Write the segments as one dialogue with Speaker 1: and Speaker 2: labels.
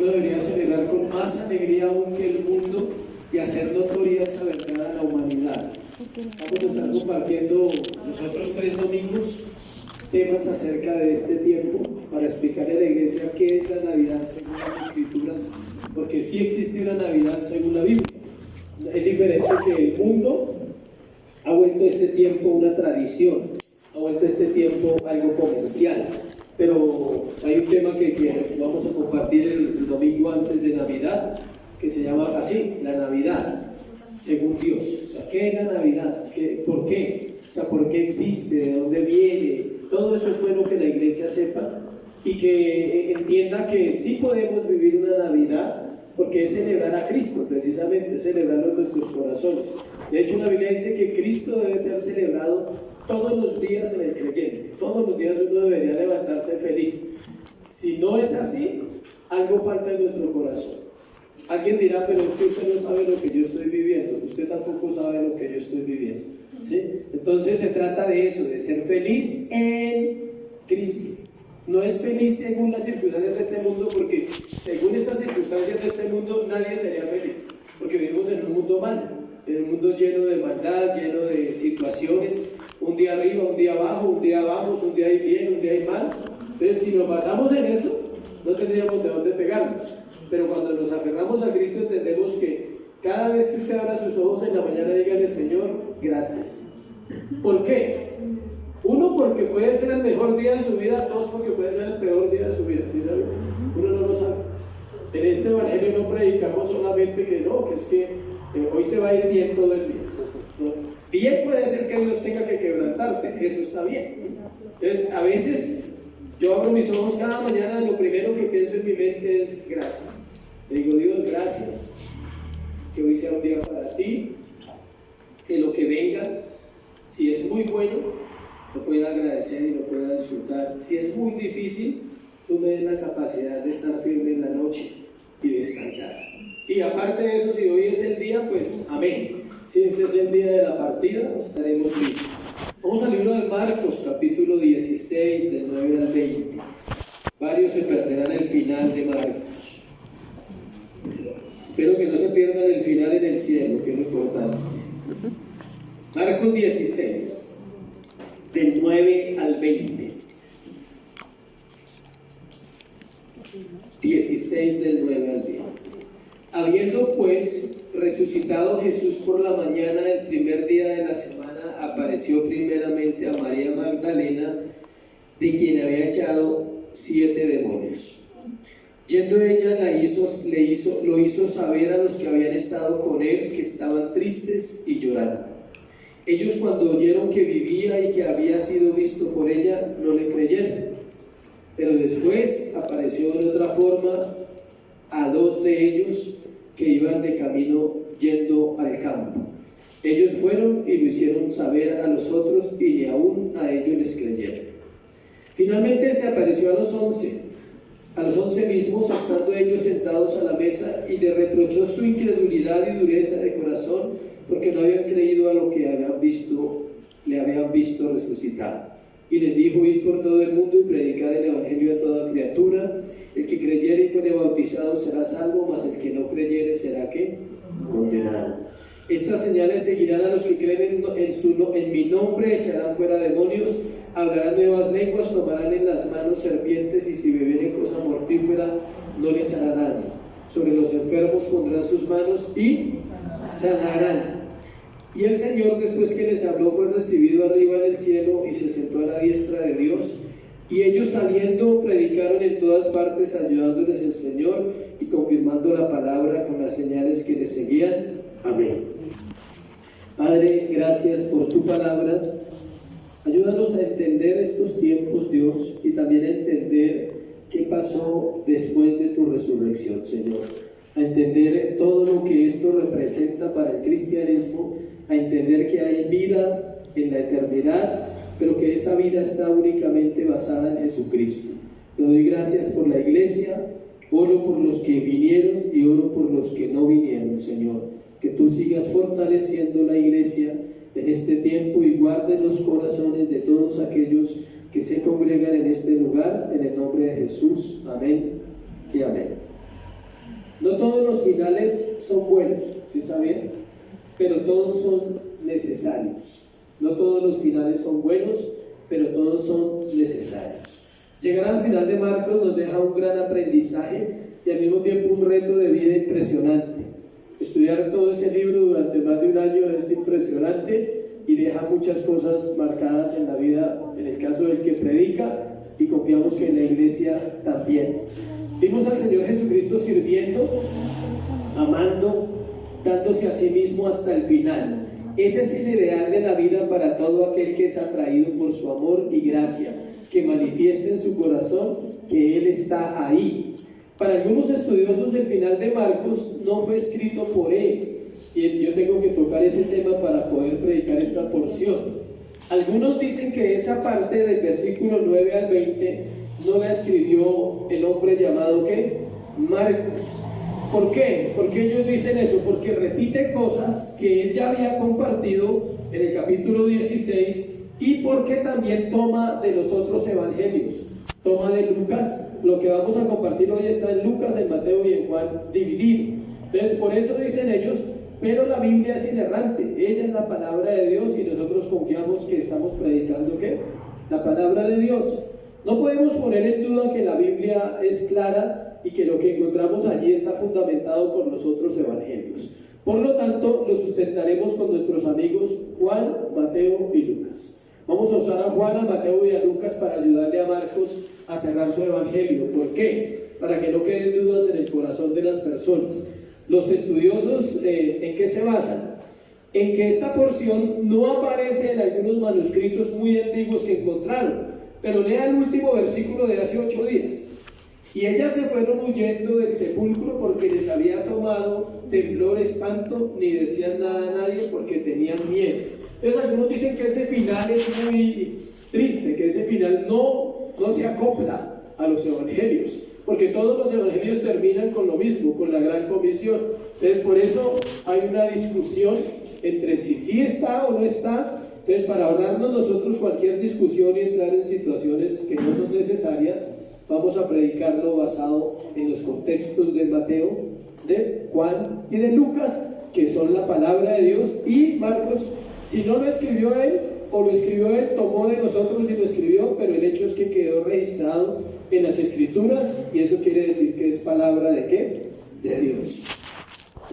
Speaker 1: uno debería celebrar con más alegría aún que el mundo y hacer notoria esa verdad a la humanidad. Vamos a estar compartiendo los otros 3 domingos temas acerca de este tiempo para explicarle a la iglesia qué es la Navidad según las Escrituras, porque sí existe una Navidad según la Biblia. Es diferente que el mundo ha vuelto este tiempo una tradición, ha vuelto este tiempo algo comercial, pero hay un tema que vamos a compartir el domingo antes de Navidad, que se llama así, la Navidad según Dios. O sea, ¿qué es la Navidad? ¿Por qué? O sea, ¿por qué existe? ¿De dónde viene? Todo eso es bueno que la iglesia sepa y que entienda que sí podemos vivir una Navidad, porque es celebrar a Cristo, precisamente, es celebrarlo en nuestros corazones. De hecho, la Biblia dice que Cristo debe ser celebrado todos los días en el creyente. Todos los días uno debería levantarse feliz. Si no es así, algo falta en nuestro corazón. Alguien dirá, pero es que usted no sabe lo que yo estoy viviendo. Usted tampoco sabe lo que yo estoy viviendo, ¿sí? Entonces se trata de eso, de ser feliz en Cristo. No es feliz según las circunstancias de este mundo, porque según estas circunstancias de este mundo nadie sería feliz, porque vivimos en un mundo malo, en un mundo lleno de maldad, lleno de situaciones, un día arriba, un día abajo, un día vamos, un día hay bien, un día hay mal. Entonces si nos basamos en eso, no tendríamos de dónde pegarnos. Pero cuando nos aferramos a Cristo entendemos que cada vez que usted abra sus ojos en la mañana, dígale: Señor, gracias. ¿Por qué? 1, porque puede ser el mejor día de su vida. 2, porque puede ser el peor día de su vida. ¿Sí sabe? Uno no lo sabe. En este evangelio no predicamos solamente que no, que es que hoy te va a ir bien todo el día. No. Bien puede ser que Dios tenga que quebrantarte, eso está bien. Entonces, a veces yo abro mis ojos cada mañana y lo primero que pienso en mi mente es gracias. Le digo: Dios, gracias, que hoy sea un día para ti, que lo que venga, si es muy bueno, lo pueda agradecer y lo pueda disfrutar. Si es muy difícil, tú me des la capacidad de estar firme en la noche y descansar. Y aparte de eso, si hoy es el día, pues amén. Si ese es el día de la partida, estaremos listos. Vamos al libro de Marcos, capítulo 16, del 9 al 20. Varios se perderán el final de Marcos. Espero que no se pierdan el final en el cielo, que es lo importante. Marcos 16, del 9 al 20. 16 del 9 al 20. Habiendo pues resucitado Jesús por la mañana del primer día de la semana, apareció primeramente a María Magdalena, de quien había echado 7 demonios. Yendo ella, lo hizo saber a los que habían estado con él, que estaban tristes y llorando. Ellos, cuando oyeron que vivía y que había sido visto por ella, no le creyeron. Pero después apareció de otra forma a 2 de ellos que iban de camino yendo al campo. Ellos fueron y lo hicieron saber a los otros, y ni aún a ellos les creyeron. Finalmente se apareció a los 11 mismos, estando ellos sentados a la mesa, y le reprochó su incredulidad y dureza de corazón, porque no habían creído a lo que le habían visto resucitar. Y les dijo: id por todo el mundo y predicad el evangelio a toda criatura. El que creyere y fuere bautizado será salvo, mas el que no creyere será ¿qué? Condenado. Estas señales seguirán a los que creen en mi nombre: echarán fuera demonios, hablarán nuevas lenguas, tomarán en las manos serpientes, y si bebieren cosa mortífera no les hará daño. Sobre los enfermos pondrán sus manos y sanarán. Y el Señor, después que les habló, fue recibido arriba en el cielo y se sentó a la diestra de Dios. Y ellos, saliendo, predicaron en todas partes, ayudándoles el Señor y confirmando la palabra con las señales que les seguían. Amén. Padre, gracias por tu palabra. Ayúdanos a entender estos tiempos, Dios, y también a entender qué pasó después de tu resurrección, Señor. A entender todo lo que esto representa para el cristianismo, a entender que hay vida en la eternidad, pero que esa vida está únicamente basada en Jesucristo. Te doy gracias por la iglesia, oro por los que vinieron y oro por los que no vinieron, Señor. Que tú sigas fortaleciendo la iglesia en este tiempo y guarde los corazones de todos aquellos que se congregan en este lugar, en el nombre de Jesús. Amén y amén. los finales son buenos, ¿sí sabían? Pero todos son necesarios. No todos los finales son buenos, pero todos son necesarios. Llegar al final de Marcos nos deja un gran aprendizaje y al mismo tiempo un reto de vida impresionante. Estudiar todo ese libro durante más de un año es impresionante y deja muchas cosas marcadas en la vida, en el caso del que predica, y confiamos que en la iglesia también. Vimos al Señor Jesucristo sirviendo, amando, dándose a sí mismo hasta el final. Ese es el ideal de la vida para todo aquel que es atraído por su amor y gracia, que manifieste en su corazón que Él está ahí. Para algunos estudiosos el final de Marcos no fue escrito por Él, y yo tengo que tocar ese tema para poder predicar esta porción. Algunos dicen que esa parte del versículo 9 al 20 no la escribió el hombre llamado ¿qué? Marcos. ¿Por qué? ¿Por qué ellos dicen eso? Porque repite cosas que él ya había compartido en el capítulo 16 y porque también toma de los otros evangelios. Toma de Lucas, lo que vamos a compartir hoy está en Lucas, en Mateo y en Juan dividido. Entonces por eso dicen ellos, pero la Biblia es inerrante, ella es la palabra de Dios y nosotros confiamos que estamos predicando ¿qué? La palabra de Dios. No podemos poner en duda que la Biblia es clara y que lo que encontramos allí está fundamentado por los otros evangelios. Por lo tanto, lo sustentaremos con nuestros amigos Juan, Mateo y Lucas. Vamos a usar a Juan, a Mateo y a Lucas para ayudarle a Marcos a cerrar su evangelio. ¿Por qué? Para que no queden dudas en el corazón de las personas. Los estudiosos, ¿en qué se basan? En que esta porción no aparece en algunos manuscritos muy antiguos que encontraron, pero lea el último versículo de hace 8 días. Y ellas se fueron huyendo del sepulcro porque les había tomado temblor, espanto, ni decían nada a nadie porque tenían miedo. Entonces algunos dicen que ese final es muy triste, que ese final no se acopla a los evangelios, porque todos los evangelios terminan con lo mismo, con la gran comisión. Entonces por eso hay una discusión entre si sí está o no está. Entonces para ahorrarnos nosotros cualquier discusión y entrar en situaciones que no son necesarias, vamos a predicarlo basado en los contextos de Mateo, de Juan y de Lucas, que son la palabra de Dios, y Marcos, si no lo escribió él o lo escribió él, tomó de nosotros y lo escribió, pero el hecho es que quedó registrado en las escrituras y eso quiere decir que es palabra de ¿qué? De Dios.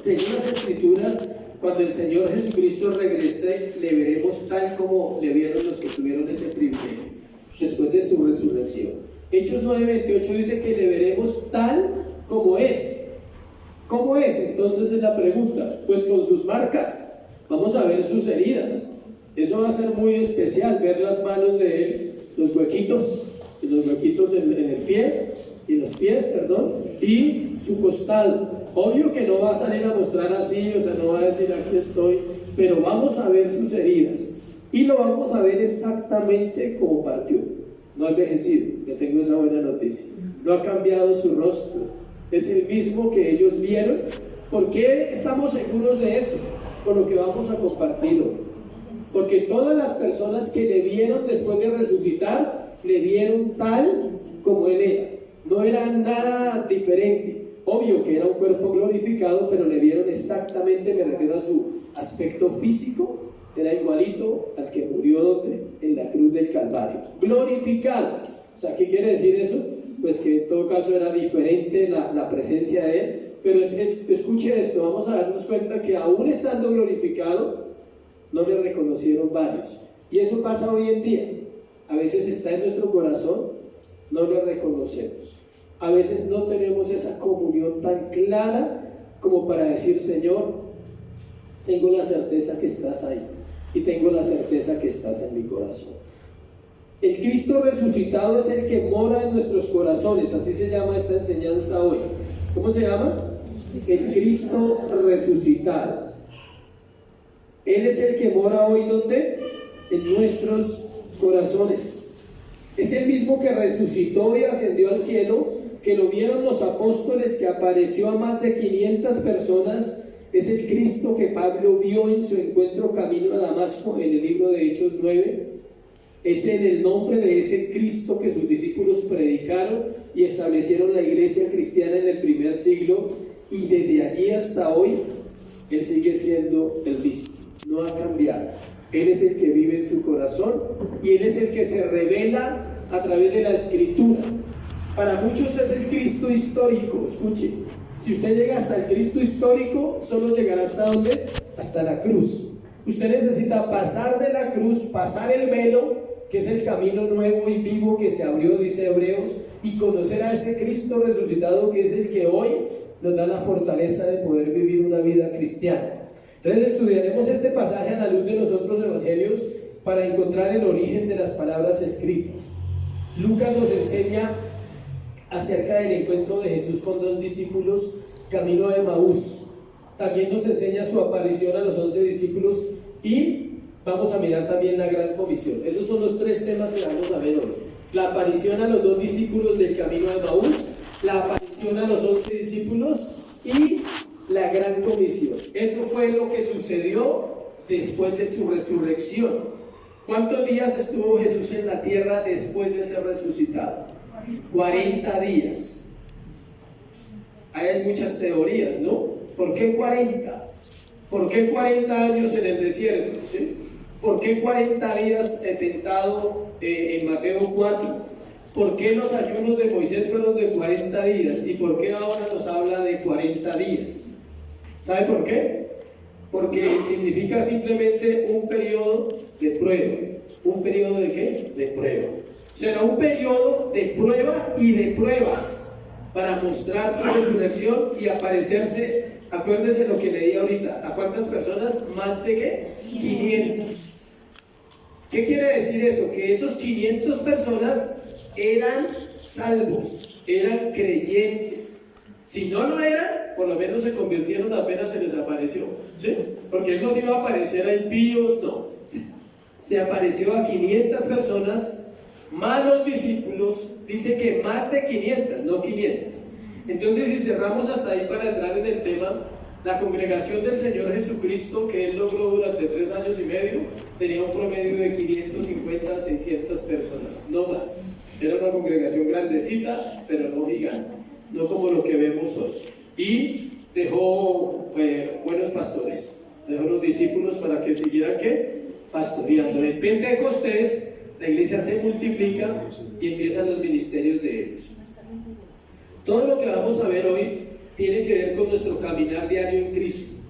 Speaker 1: Según las escrituras, cuando el Señor Jesucristo regrese, le veremos tal como le vieron los que tuvieron ese privilegio después de su resurrección. Hechos 9:28 dice que le veremos tal como es. ¿Cómo es? Entonces es la pregunta. Pues con sus marcas, vamos a ver sus heridas. Eso va a ser muy especial, ver las manos de él, los huequitos en el pie, y los pies, y su costado. Obvio que no va a salir a mostrar así, o sea, no va a decir aquí estoy, pero vamos a ver sus heridas y lo vamos a ver exactamente como partió. No ha envejecido, le tengo esa buena noticia. No ha cambiado su rostro, es el mismo que ellos vieron. ¿Por qué estamos seguros de eso? Por lo que vamos a compartir hoy. Porque todas las personas que le vieron después de resucitar, le vieron tal como él era. No era nada diferente. Obvio que era un cuerpo glorificado, pero le vieron exactamente, me refiero a su aspecto físico, era igualito al que murió ¿dónde? En la cruz del Calvario, glorificado. O sea, ¿qué quiere decir eso? Pues que en todo caso era diferente la presencia de él, pero escuche esto, vamos a darnos cuenta que aún estando glorificado, no le reconocieron varios. Y eso pasa hoy en día. A veces está en nuestro corazón, no le reconocemos. A veces no tenemos esa comunión tan clara como para decir, Señor, tengo la certeza que estás ahí y tengo la certeza que estás en mi corazón. El Cristo resucitado es el que mora en nuestros corazones, así se llama esta enseñanza hoy. ¿Cómo se llama? El Cristo resucitado. Él es el que mora hoy, ¿dónde? En nuestros corazones. Es el mismo que resucitó y ascendió al cielo, que lo vieron los apóstoles, que apareció a más de 500 personas. Es el Cristo que Pablo vio en su encuentro camino a Damasco en el libro de Hechos 9. Es en el nombre de ese Cristo que sus discípulos predicaron y establecieron la iglesia cristiana en el primer siglo. y desde allí hasta hoy, Él sigue siendo el mismo, no ha cambiado. Él es el que vive en su corazón y Él es el que se revela a través de la Escritura. Para muchos es el Cristo histórico. Escuche, si usted llega hasta el Cristo histórico, solo llegará hasta ¿dónde? Hasta la cruz. Usted necesita pasar de la cruz, pasar el velo, que es el camino nuevo y vivo que se abrió, dice Hebreos, y conocer a ese Cristo resucitado que es el que hoy nos da la fortaleza de poder vivir una vida cristiana. Entonces estudiaremos este pasaje a la luz de los otros evangelios para encontrar el origen de las palabras escritas. Lucas nos enseña acerca del encuentro de Jesús con dos discípulos camino de Emaús. También nos enseña su aparición a los 11 discípulos y vamos a mirar también la gran comisión. Esos son los tres temas que vamos a ver hoy: la aparición a los dos discípulos del camino de Emaús, la aparición a los 11 discípulos y la gran comisión. Eso fue lo que sucedió después de su resurrección. ¿Cuántos días estuvo Jesús en la tierra después de ser resucitado? 40 días. Hay muchas teorías, ¿no? ¿Por qué 40? ¿Por qué 40 años en el desierto? ¿Sí? ¿Por qué 40 días tentado en Mateo 4? ¿Por qué los ayunos de Moisés fueron de 40 días? ¿Y por qué ahora nos habla de 40 días? ¿Sabe por qué? Porque significa simplemente un periodo de prueba. ¿Un periodo de qué? De prueba. Será un periodo de prueba y de pruebas para mostrar su resurrección y aparecerse. Acuérdese lo que leí ahorita. ¿A cuántas personas? ¿Más de qué? 500. ¿Qué quiere decir eso? Que esos 500 personas eran salvos, eran creyentes. Si no lo eran, por lo menos se convirtieron apenas se les apareció, ¿sí? Porque Él no se iba a aparecer a impíos, no. Se apareció a 500 personas, más los discípulos. Dice que más de 500, no 500. Entonces, si cerramos hasta ahí para entrar en el tema, la congregación del Señor Jesucristo, que Él logró durante 3 años y medio, tenía un promedio de 550 a 600 personas, no más. Era una congregación grandecita, pero no gigante, no como lo que vemos hoy. Y dejó buenos pastores, dejó los discípulos para que siguieran ¿qué? Pastoreando. En Pentecostés la iglesia se multiplica y empiezan los ministerios de ellos. Todo lo que vamos a ver hoy tiene que ver con nuestro caminar diario en Cristo.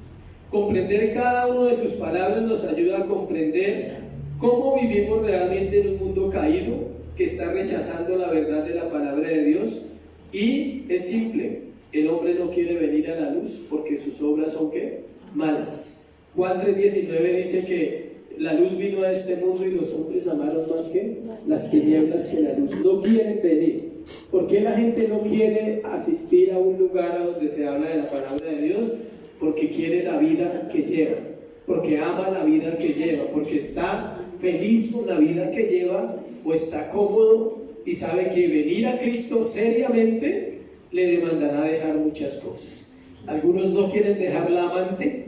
Speaker 1: Comprender cada una de sus palabras nos ayuda a comprender cómo vivimos realmente en un mundo caído que está rechazando la verdad de la palabra de Dios. Y es simple: el hombre no quiere venir a la luz porque sus obras son ¿qué? Malas. Juan 3:19 dice que la luz vino a este mundo y los hombres amaron más que las tinieblas que la luz. No quieren venir. ¿Por qué la gente no quiere asistir a un lugar donde se habla de la palabra de Dios? Porque quiere la vida que lleva, porque ama la vida que lleva, porque está feliz con la vida que lleva o está cómodo y sabe que venir a Cristo seriamente le demandará dejar muchas cosas. Algunos no quieren dejar la amante,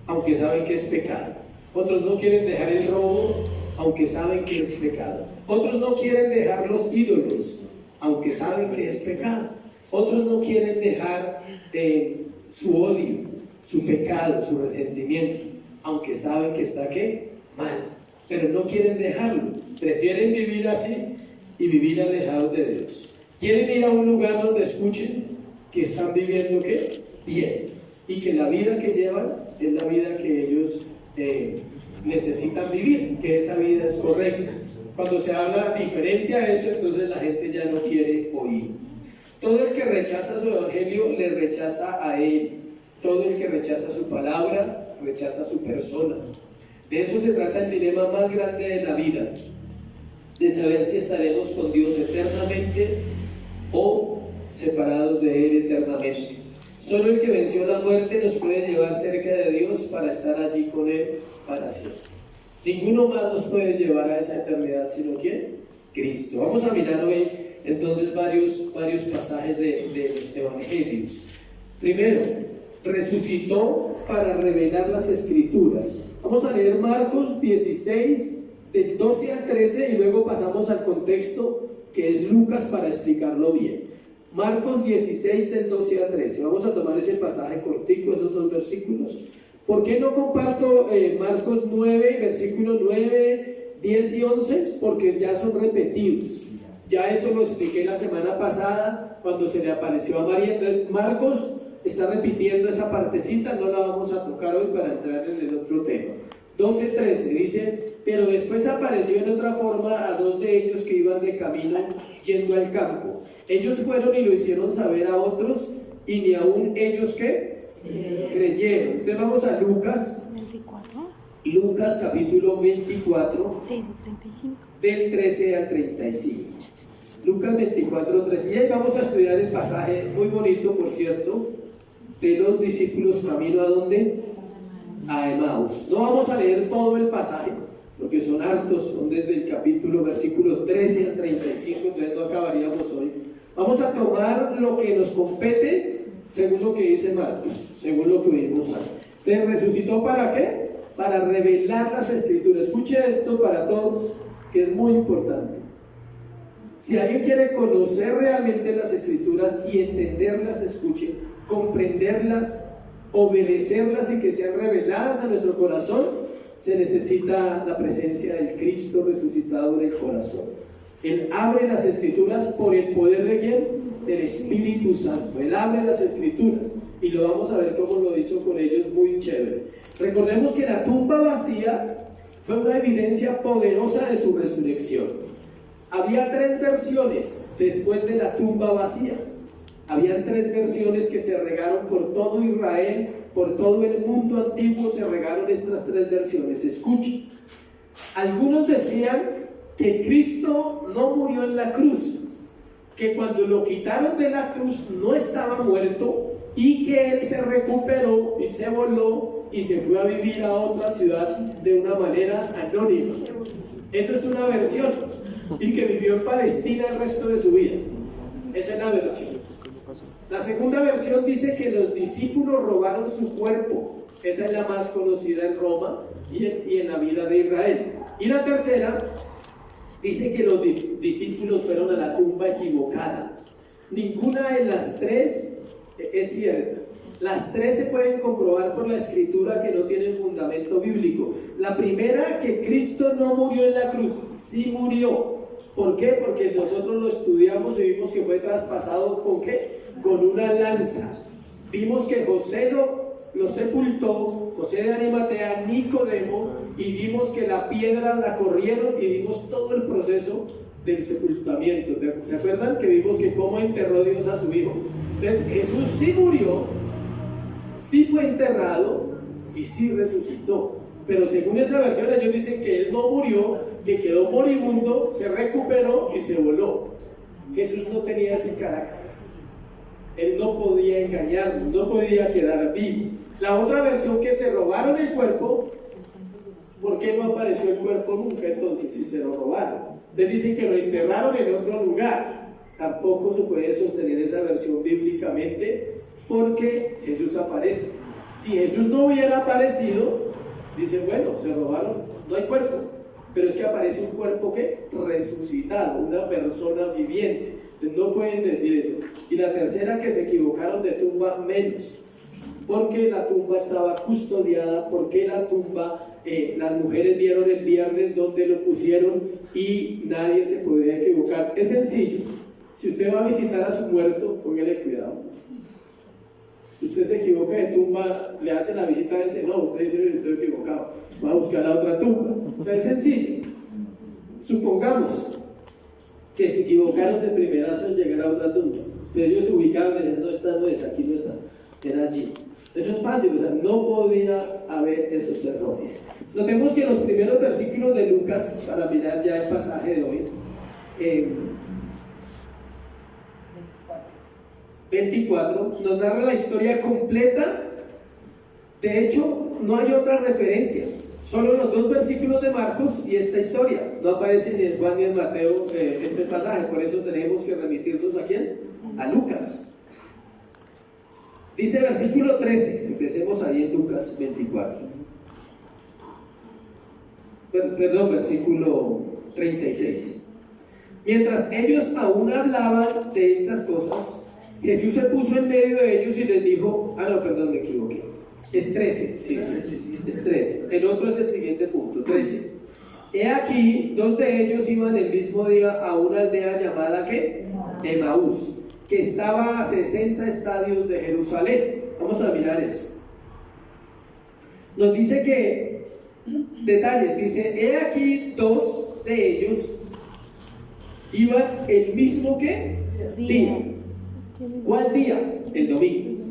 Speaker 1: aunque saben que es pecado. Otros no quieren dejar el robo, aunque saben que es pecado. Otros no quieren dejar los ídolos, aunque saben que es pecado. Otros no quieren dejar su odio, su pecado, su resentimiento, aunque saben que está ¿qué? Mal. Pero no quieren dejarlo. Prefieren vivir así y vivir alejados de Dios. Quieren ir a un lugar donde escuchen que están viviendo ¿qué? Bien. Y que la vida que llevan es la vida que ellos necesitan vivir, que esa vida es correcta. Cuando se habla diferente a eso, entonces la gente ya no quiere oír. Todo el que rechaza su evangelio le rechaza a Él. Todo el que rechaza su palabra rechaza su persona. De eso se trata el dilema más grande de la vida, de saber si estaremos con Dios eternamente o separados de Él eternamente. Solo el que venció la muerte nos puede llevar cerca de Dios para estar allí con Él para siempre. Ninguno más nos puede llevar a esa eternidad, sino ¿quién? Cristo. Vamos a mirar hoy entonces varios pasajes de los evangelios. Primero, resucitó para revelar las escrituras. Vamos a leer Marcos 16, del 12 al 13, y luego pasamos al contexto que es Lucas para explicarlo bien. Marcos 16 del 12 al 13. Vamos a tomar ese pasaje cortico, esos dos versículos. ¿Por qué no comparto Marcos 9, versículos 9, 10 y 11? Porque ya son repetidos. Ya eso lo expliqué la semana pasada cuando se le apareció a María. Entonces Marcos está repitiendo esa partecita, no la vamos a tocar hoy para entrar en el otro tema. 12:13 dice: pero después apareció en otra forma a dos de ellos que iban de camino yendo al campo. Ellos fueron y lo hicieron saber a otros, y ni aún ellos ¿qué? Creyeron. Entonces vamos a Lucas
Speaker 2: 24.
Speaker 1: Lucas capítulo 24
Speaker 2: 35.
Speaker 1: del 13 al 35. Lucas 24, 13. Y ahí vamos a estudiar el pasaje muy bonito, por cierto, de los discípulos camino a ¿dónde? A Emaús. No vamos a leer todo el pasaje, porque son hartos, son desde el capítulo, versículo 13 al 35, entonces no acabaríamos hoy. Vamos a tomar lo que nos compete, según lo que dice Marcos, según lo que vimos ahí. Entonces, ¿resucitó para qué? Para revelar las Escrituras. Escuche esto para todos, que es muy importante. Si alguien quiere conocer realmente las Escrituras y entenderlas, escuche, comprenderlas, obedecerlas y que sean reveladas a nuestro corazón, se necesita la presencia del Cristo resucitado en el corazón. Él abre las Escrituras por el poder de ¿quién? Del Espíritu Santo. Él abre las Escrituras y lo vamos a ver cómo lo hizo con ellos, muy chévere. Recordemos que la tumba vacía fue una evidencia poderosa de su resurrección. Había tres versiones después de la tumba vacía. Habían tres versiones que se regaron por todo Israel, por todo el mundo antiguo se regaron estas tres versiones. Escuchen. Algunos decían que Cristo no murió en la cruz, que cuando lo quitaron de la cruz no estaba muerto y que Él se recuperó y se voló y se fue a vivir a otra ciudad de una manera anónima. Esa es una versión. Y que vivió en Palestina el resto de su vida. Esa es la versión. La segunda versión dice que los discípulos robaron su cuerpo. Esa es la más conocida en Roma y en la vida de Israel. Y la tercera dice que los discípulos fueron a la tumba equivocada. Ninguna de las tres es cierta. Las tres se pueden comprobar por la Escritura que no tienen fundamento bíblico. La primera, que Cristo no murió en la cruz, sí murió. ¿Por qué? Porque nosotros lo estudiamos y vimos que fue traspasado ¿con qué? Con una lanza. Vimos que José lo sepultó, José de Arimatea, Nicodemo, y vimos que la piedra la corrieron y vimos todo el proceso del sepultamiento. ¿Se acuerdan que vimos que cómo enterró Dios a su hijo? Entonces Jesús sí murió, sí fue enterrado y sí resucitó. Pero según esa versión ellos dicen que Él no murió, que quedó moribundo, se recuperó y se voló. Jesús no tenía ese carácter. Él no podía engañarnos, no podía quedar vivo. La otra versión, que se robaron el cuerpo. ¿Por qué no apareció el cuerpo nunca entonces si se lo robaron? Les dicen que lo enterraron en otro lugar. Tampoco se puede sostener esa versión bíblicamente, porque Jesús aparece. Si Jesús no hubiera aparecido, dicen, bueno, se robaron, no hay cuerpo. Pero es que aparece un cuerpo que resucitado, una persona viviente. Entonces no pueden decir eso. Y la tercera, que se equivocaron de tumba, menos. Porque la tumba estaba custodiada, porque la tumba, las mujeres vieron el viernes donde lo pusieron y nadie se podía equivocar. Es sencillo. Si usted va a visitar a su muerto, póngale cuidado. Usted se equivoca de tumba, le hace la visita a ese, no, usted dice, estoy equivocado, va a buscar la otra tumba. O sea, es sencillo. Supongamos que se equivocaron de primerazo en llegar a otra tumba, pero ellos se ubicaron diciendo, no, esta no es, aquí no está, era allí. Eso es fácil, o sea, no podía haber esos errores. Notemos que los primeros versículos de Lucas, para mirar ya el pasaje de hoy, 24, nos narra la historia completa. De hecho, no hay otra referencia, solo los dos versículos de Marcos y esta historia. No aparece ni en Juan ni en Mateo este pasaje, por eso tenemos que remitirnos ¿a quién? A Lucas. Dice versículo 13, empecemos ahí en Lucas 24. Perdón, versículo 36. Mientras ellos aún hablaban de estas cosas, Jesús se puso en medio de ellos y les dijo, perdón, me equivoqué. Es 13, sí, es 13. El otro es el siguiente punto, 13. He aquí, 2 de ellos iban el mismo día a una aldea llamada ¿qué? Emaús, que estaba a 60 estadios de Jerusalén. Vamos a mirar eso. Nos dice que, detalles, dice, he aquí 2 de ellos iban el mismo ¿qué? Día. ¿Cuál día? El domingo.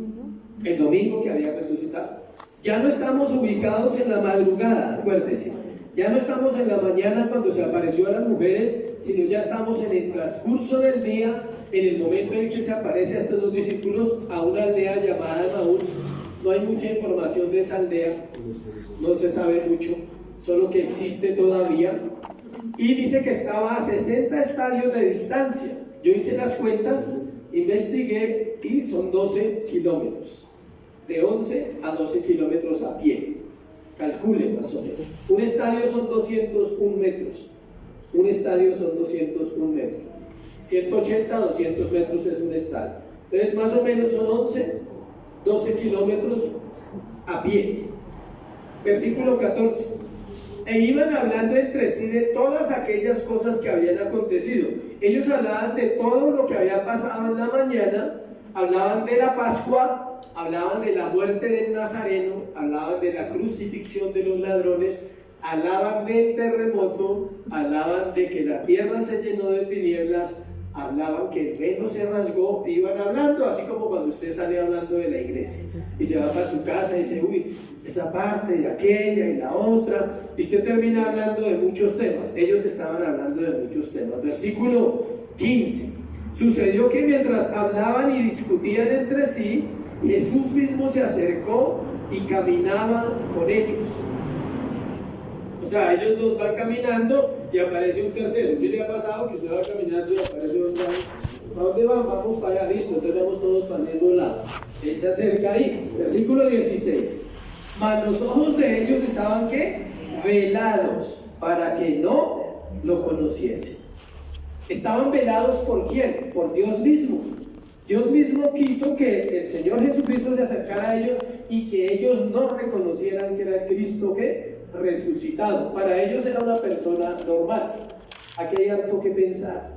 Speaker 1: El domingo que había resucitado. Ya no estamos ubicados en la madrugada, acuérdense. Ya no estamos en la mañana cuando se apareció a las mujeres, sino ya estamos en el transcurso del día, en el momento en que se aparece a estos 2 discípulos a una aldea llamada Emaús. No hay mucha información de esa aldea, no se sabe mucho, solo que existe todavía. Y dice que estaba a 60 estadios de distancia. Yo hice las cuentas, investigué y son 12 kilómetros. De 11 a 12 kilómetros a pie. Calculen más o menos. Un estadio son 201 metros. Un estadio son 201 metros. 180 a 200 metros es un estadio. Entonces más o menos son 12 kilómetros a pie. Versículo 14. E iban hablando entre sí de todas aquellas cosas que habían acontecido. Ellos hablaban de todo lo que había pasado en la mañana, hablaban de la Pascua, hablaban de la muerte del Nazareno, hablaban de la crucifixión de los ladrones, hablaban del terremoto, hablaban de que la tierra se llenó de tinieblas, hablaban que el velo se rasgó, iban hablando, así como cuando usted sale hablando de la iglesia y se va para su casa y dice, uy, esa parte y aquella y la otra, y usted termina hablando de muchos temas. Ellos estaban hablando de muchos temas. Versículo 15. Sucedió que mientras hablaban y discutían entre sí, Jesús mismo se acercó y caminaba con ellos. O sea, ellos 2 van caminando y aparece un tercero. ¿Sí le ha pasado que usted va caminando y aparece otro? ¿A dónde van? Vamos para allá, listo, entonces vamos todos para el mismo lado. Él se acerca ahí. Versículo 16. Mas los ojos de ellos estaban ¿qué? Velados, para que no lo conociesen. ¿Estaban velados por quién? Por Dios mismo. Dios mismo quiso que el Señor Jesucristo se acercara a ellos y que ellos no reconocieran que era el Cristo que resucitado. Para ellos era una persona normal. Aquí hay algo que pensar.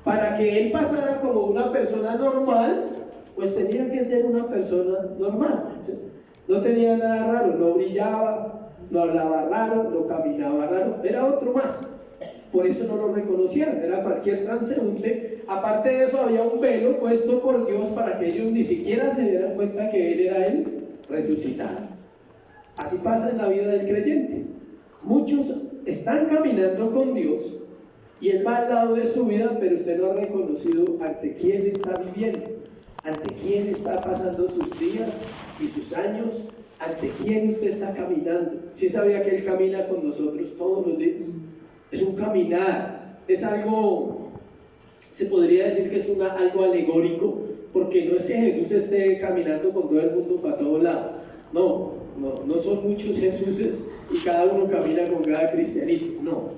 Speaker 1: Para que Él pasara como una persona normal, pues tenía que ser una persona normal, ¿sí? No tenía nada raro, no brillaba, no hablaba raro, no caminaba raro, era otro más. Por eso no lo reconocieron, era cualquier transeúnte. Aparte de eso había un velo puesto por Dios para que ellos ni siquiera se dieran cuenta que Él era el resucitado. Así pasa en la vida del creyente. Muchos están caminando con Dios y Él va al lado de su vida, pero usted no ha reconocido ante quién está viviendo, ante quién está pasando sus días y sus años, ante quién usted está caminando. ¿Sí sabía que Él camina con nosotros todos los días? Es un caminar, es algo, se podría decir que es algo alegórico, porque no es que Jesús esté caminando con todo el mundo para todo lado. No son muchos Jesuses y cada uno camina con cada cristianito. No,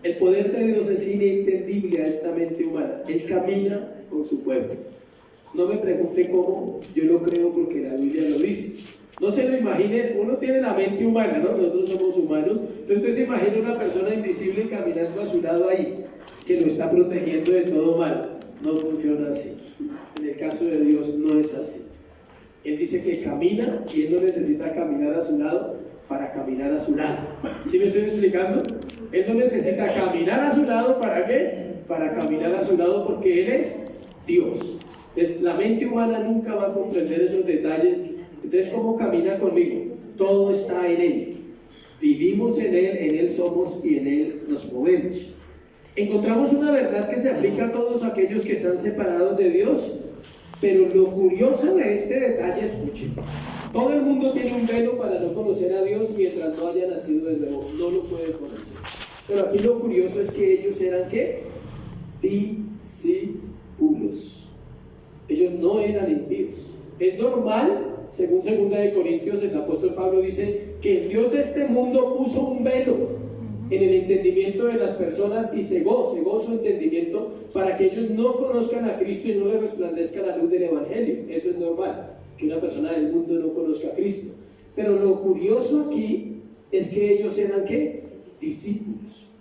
Speaker 1: el poder de Dios es inentendible a esta mente humana. Él camina con su pueblo. No me pregunte cómo, yo lo creo porque la Biblia lo dice. No se lo imagine, uno tiene la mente humana, ¿no? Nosotros somos humanos. Entonces usted se imagina una persona invisible caminando a su lado ahí, que lo está protegiendo de todo mal. No funciona así. En el caso de Dios no es así. Él dice que camina y Él no necesita caminar a su lado para caminar a su lado. ¿Sí me estoy explicando? Él no necesita caminar a su lado, ¿para qué? Para caminar a su lado, porque Él es Dios. La mente humana nunca va a comprender esos detalles. Entonces, ¿cómo camina conmigo? Todo está en Él. Vivimos en Él somos y en Él nos movemos. Encontramos una verdad que se aplica a todos aquellos que están separados de Dios, pero lo curioso de este detalle, escuchen, todo el mundo tiene un velo para no conocer a Dios mientras no haya nacido de nuevo, no lo puede conocer. Pero aquí lo curioso es que ellos eran ¿qué? Discípulos. Ellos no eran impíos. Es normal. Según 2 Corintios, el apóstol Pablo dice que el Dios de este mundo puso un velo en el entendimiento de las personas y cegó su entendimiento para que ellos no conozcan a Cristo y no les resplandezca la luz del Evangelio. Eso es normal, que una persona del mundo no conozca a Cristo. Pero lo curioso aquí es que ellos eran ¿qué? Discípulos.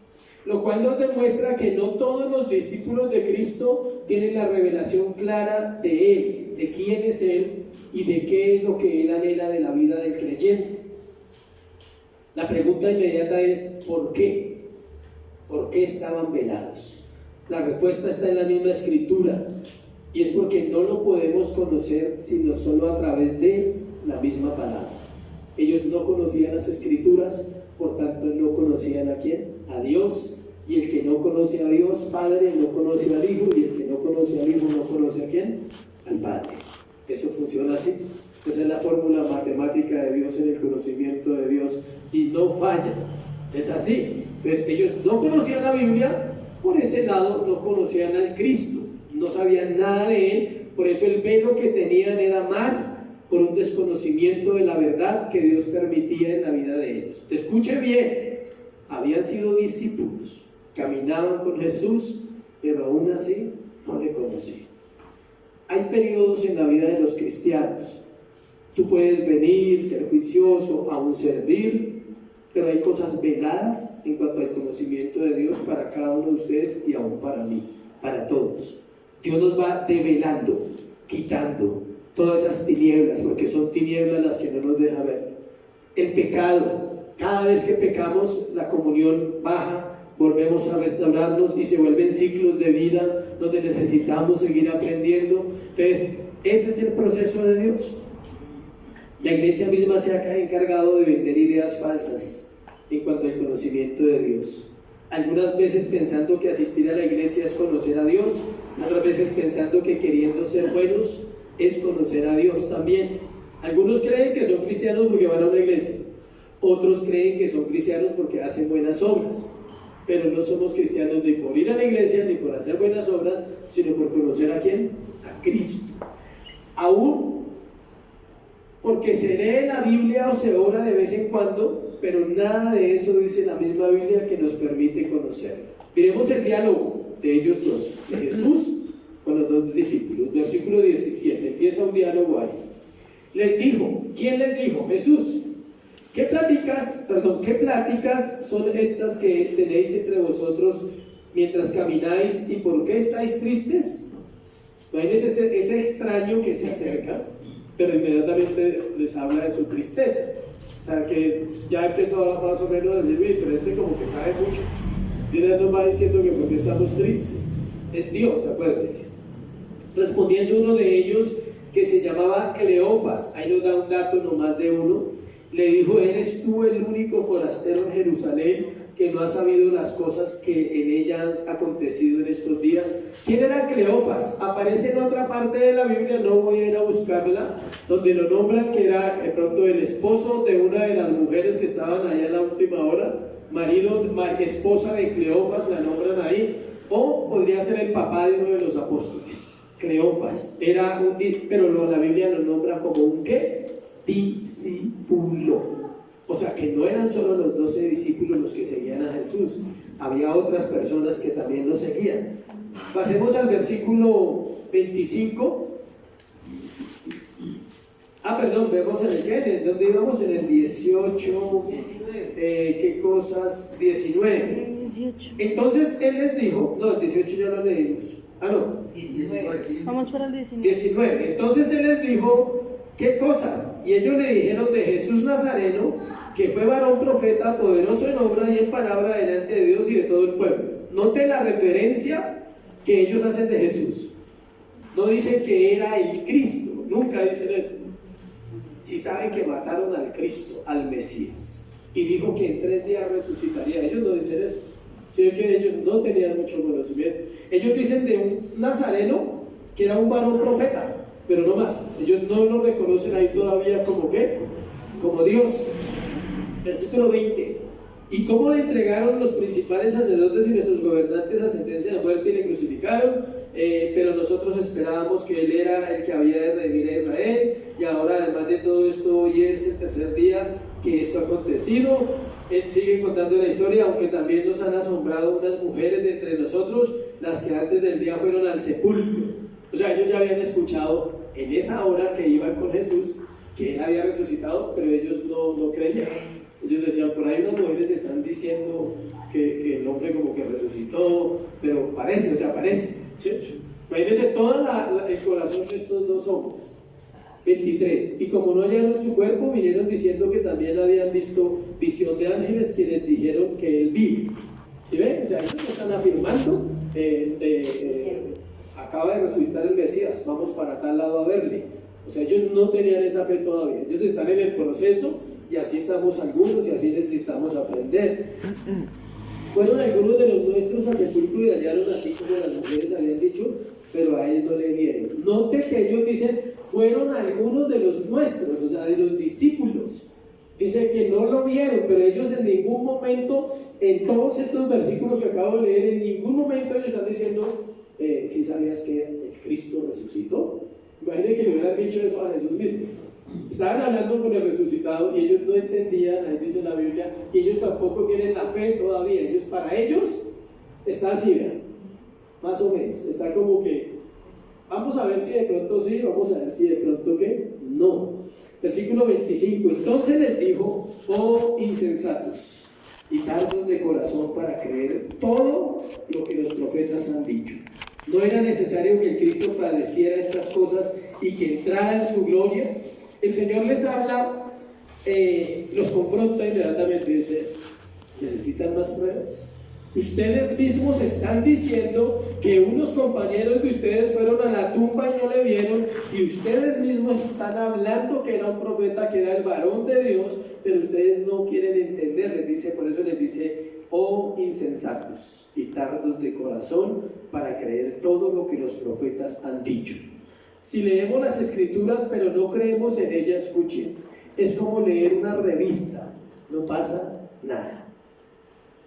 Speaker 1: Lo cual nos demuestra que no todos los discípulos de Cristo tienen la revelación clara de Él, de quién es Él y de qué es lo que Él anhela de la vida del creyente. La pregunta inmediata es ¿por qué? ¿Por qué estaban velados? La respuesta está en la misma Escritura, y es porque no lo podemos conocer sino solo a través de la misma palabra. Ellos no conocían las Escrituras, por tanto no conocían ¿a quién? A Dios, y el que no conoce a Dios Padre no conoce al Hijo, y el que no conoce al Hijo no conoce a ¿quién? Al Padre. Eso funciona así. Esa es la fórmula matemática de Dios en el conocimiento de Dios, y no falla. Es así. Entonces ellos no conocían la Biblia, por ese lado no conocían al Cristo, no sabían nada de Él, por eso el velo que tenían era más por un desconocimiento de la verdad que Dios permitía en la vida de ellos. Escuche bien, habían sido discípulos, caminaban con Jesús, pero aún así no le conocían. Hay periodos en la vida de los cristianos. Tú puedes venir, ser juicioso, aún servir, pero hay cosas veladas en cuanto al conocimiento de Dios para cada uno de ustedes y aún para mí, para todos. Dios nos va develando, quitando todas esas tinieblas, porque son tinieblas las que no nos deja ver. El pecado, cada vez que pecamos, la comunión baja, volvemos a restaurarnos y se vuelven ciclos de vida donde necesitamos seguir aprendiendo. Entonces, ese es el proceso de Dios. La iglesia misma se ha encargado de vender ideas falsas en cuanto al conocimiento de Dios. Algunas veces pensando que asistir a la iglesia es conocer a Dios, otras veces pensando que queriendo ser buenos es conocer a Dios también. Algunos creen que son cristianos porque van a una iglesia, otros creen que son cristianos porque hacen buenas obras, pero no somos cristianos ni por ir a la iglesia ni por hacer buenas obras, sino por conocer a ¿quién? A Cristo. Aún porque se lee la Biblia o se ora de vez en cuando, pero nada de eso dice la misma Biblia que nos permite conocerlo. Miremos el diálogo de ellos dos, de Jesús con los dos discípulos. Versículo 17, empieza un diálogo ahí. Les dijo, ¿quién les dijo? Jesús. ¿Qué pláticas son estas que tenéis entre vosotros mientras camináis, y por qué estáis tristes? Imagínense ese extraño que se acerca, pero inmediatamente les habla de su tristeza. O sea, que ya empezó más o menos a decir, pero este como que sabe mucho. Y él nos va diciendo que porque estamos tristes. Es Dios, acuérdense. Respondiendo uno de ellos, que se llamaba Cleofas, ahí nos da un dato nomás de uno, le dijo, ¿eres tú el único forastero en Jerusalén que no ha sabido las cosas que en ella han acontecido en estos días? ¿Quién era Cleofas? Aparece en otra parte de la Biblia, no voy a ir a buscarla, donde lo nombran que era de pronto el esposo de una de las mujeres que estaban allá en la última hora, esposa de Cleofas, la nombran ahí, o podría ser el papá de uno de los apóstoles. Cleofas era pero la Biblia lo nombra como un ¿qué? Discípulo. O sea que no eran solo los 12 discípulos los que seguían a Jesús, había otras personas que también lo seguían. Pasemos al versículo 25. Vemos en el ¿qué? ¿Dónde íbamos? En el 18. ¿Qué cosas? 19. Entonces él les dijo, no, el 18 ya lo leímos. No. 19.
Speaker 2: Vamos para el 19.
Speaker 1: 19. Entonces él les dijo, ¿qué cosas? Y ellos le dijeron de Jesús Nazareno, que fue varón profeta, poderoso en obra y en palabra delante de Dios y de todo el pueblo. Note la referencia que ellos hacen de Jesús. No dicen que era el Cristo, nunca dicen eso. Si saben que mataron al Cristo, al Mesías, y dijo que en 3 días resucitaría, ellos no dicen eso. Si ven que ellos no tenían mucho conocimiento. Ellos dicen de un nazareno que era un varón profeta, pero no más. Ellos no lo reconocen ahí todavía como ¿qué? Como Dios. Versículo 20. ¿Y cómo le entregaron los principales sacerdotes y nuestros gobernantes a sentencia de muerte y le crucificaron? Pero nosotros esperábamos que Él era el que había de redimir a Israel, y ahora además de todo esto, hoy es el 3er día que esto ha acontecido. Él sigue contando la historia, aunque también nos han asombrado unas mujeres de entre nosotros, las que antes del día fueron al sepulcro. O sea, ellos ya habían escuchado en esa hora que iban con Jesús que Él había resucitado, pero ellos no creían. Ellos decían, por ahí unas mujeres están diciendo que el hombre como que resucitó, pero parece, ¿sí? Imagínense todo el corazón de estos dos hombres. 23. Y como no hallaron su cuerpo, vinieron diciendo que también habían visto visión de ángeles quienes dijeron que Él vive. ¿Sí ven? O sea, ellos están afirmando, acaba de resucitar el Mesías, vamos para tal lado a verle. O sea, ellos no tenían esa fe todavía. Ellos están en el proceso y así estamos algunos y así necesitamos aprender. Fueron algunos de los nuestros al sepulcro y hallaron así como las mujeres habían dicho, pero a él no le vieron. Note que ellos dicen, fueron algunos de los nuestros, o sea, de los discípulos. Dice que no lo vieron, pero ellos en ningún momento, en todos estos versículos que acabo de leer, en ningún momento ellos están diciendo, ¿sí sabías que el Cristo resucitó? Imaginen que le hubieran dicho eso a Jesús mismo. Estaban hablando con el resucitado y ellos no entendían, ahí dice la Biblia, y ellos tampoco tienen la fe todavía. Para ellos está así, vean, más o menos, está como que vamos a ver si de pronto sí, vamos a ver si de pronto que no. Versículo 25, entonces les dijo, oh insensatos y tardos de corazón para creer todo lo que los profetas han dicho. ¿No era necesario que el Cristo padeciera estas cosas y que entrara en su gloria? El Señor les habla, los confronta inmediatamente y dice, ¿necesitan más pruebas? Ustedes mismos están diciendo que unos compañeros de ustedes fueron a la tumba y no le vieron, y ustedes mismos están hablando que era un profeta, que era el varón de Dios, pero ustedes no quieren entender. Les dice, por eso les dice, oh insensatos y tardos de corazón para creer todo lo que los profetas han dicho. Si leemos las escrituras pero no creemos en ellas, escuchen, es como leer una revista, no pasa nada.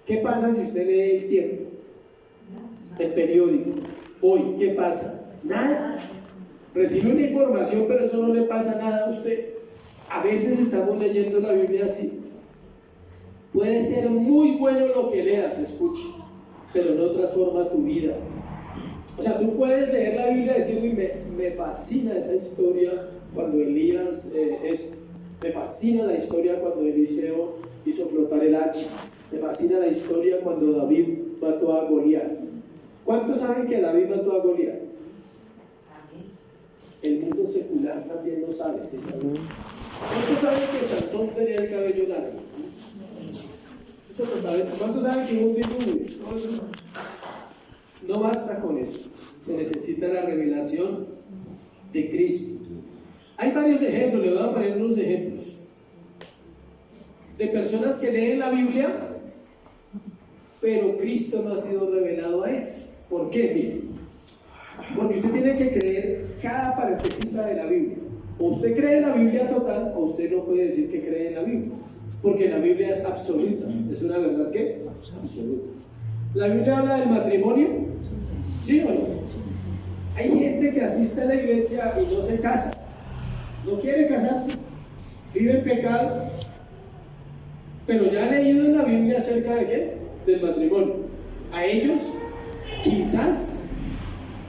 Speaker 1: ¿Qué pasa si usted lee El Tiempo, el periódico? Hoy, ¿qué pasa? Nada. Recibe una información, pero eso no le pasa nada a usted. A veces estamos leyendo la Biblia así. Puede ser muy bueno lo que leas, escuche, pero no transforma tu vida. O sea, tú puedes leer la Biblia y decir, uy, me fascina esa historia cuando Elías, me fascina la historia cuando Eliseo hizo flotar el hacha. Me fascina la historia cuando David mató a Goliat. ¿Cuántos saben que David mató a Goliat? El mundo secular también lo sabe, ¿sí saben? ¿Cuántos saben que Sansón tenía el cabello largo? Eso lo saben. ¿Cuántos saben que un diluvio? No basta con eso. Se necesita la revelación de Cristo. Hay varios ejemplos, le voy a poner unos ejemplos de personas que leen la Biblia, pero Cristo no ha sido revelado a ellos. ¿Por qué? Miren, porque usted tiene que creer cada partecita de la Biblia. O usted cree en la Biblia total, o usted no puede decir que cree en la Biblia, porque la Biblia es absoluta. ¿Es una verdad qué? Absoluta. ¿La Biblia habla del matrimonio? ¿Sí o no? Hay gente que asiste a la iglesia y no se casa, no quiere casarse, vive en pecado, pero ya ha leído en la Biblia acerca de qué? Del matrimonio. A ellos, quizás,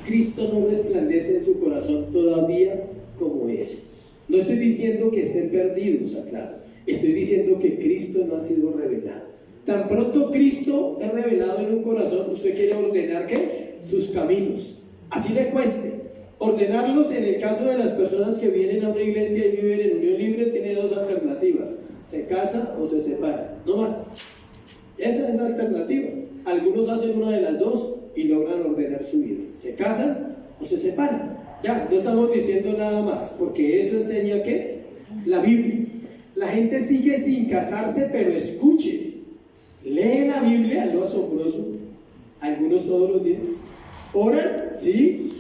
Speaker 1: Cristo no resplandece en su corazón todavía como es. No estoy diciendo que estén perdidos, aclaro. Estoy diciendo que Cristo no ha sido revelado. Tan pronto Cristo es revelado en un corazón, usted quiere ordenar ¿qué? Sus caminos. Así le cueste. Ordenarlos, en el caso de las personas que vienen a una iglesia y viven en unión libre, tiene dos alternativas: se casa o se separa, no más. Esa es la alternativa. Algunos hacen una de las dos y logran ordenar su vida: se casan o se separan. Ya, no estamos diciendo nada más, porque eso enseña ¿qué? La Biblia. La gente sigue sin casarse, pero escuche, lee la Biblia, algo asombroso, algunos todos los días. ¿Oran? Sí.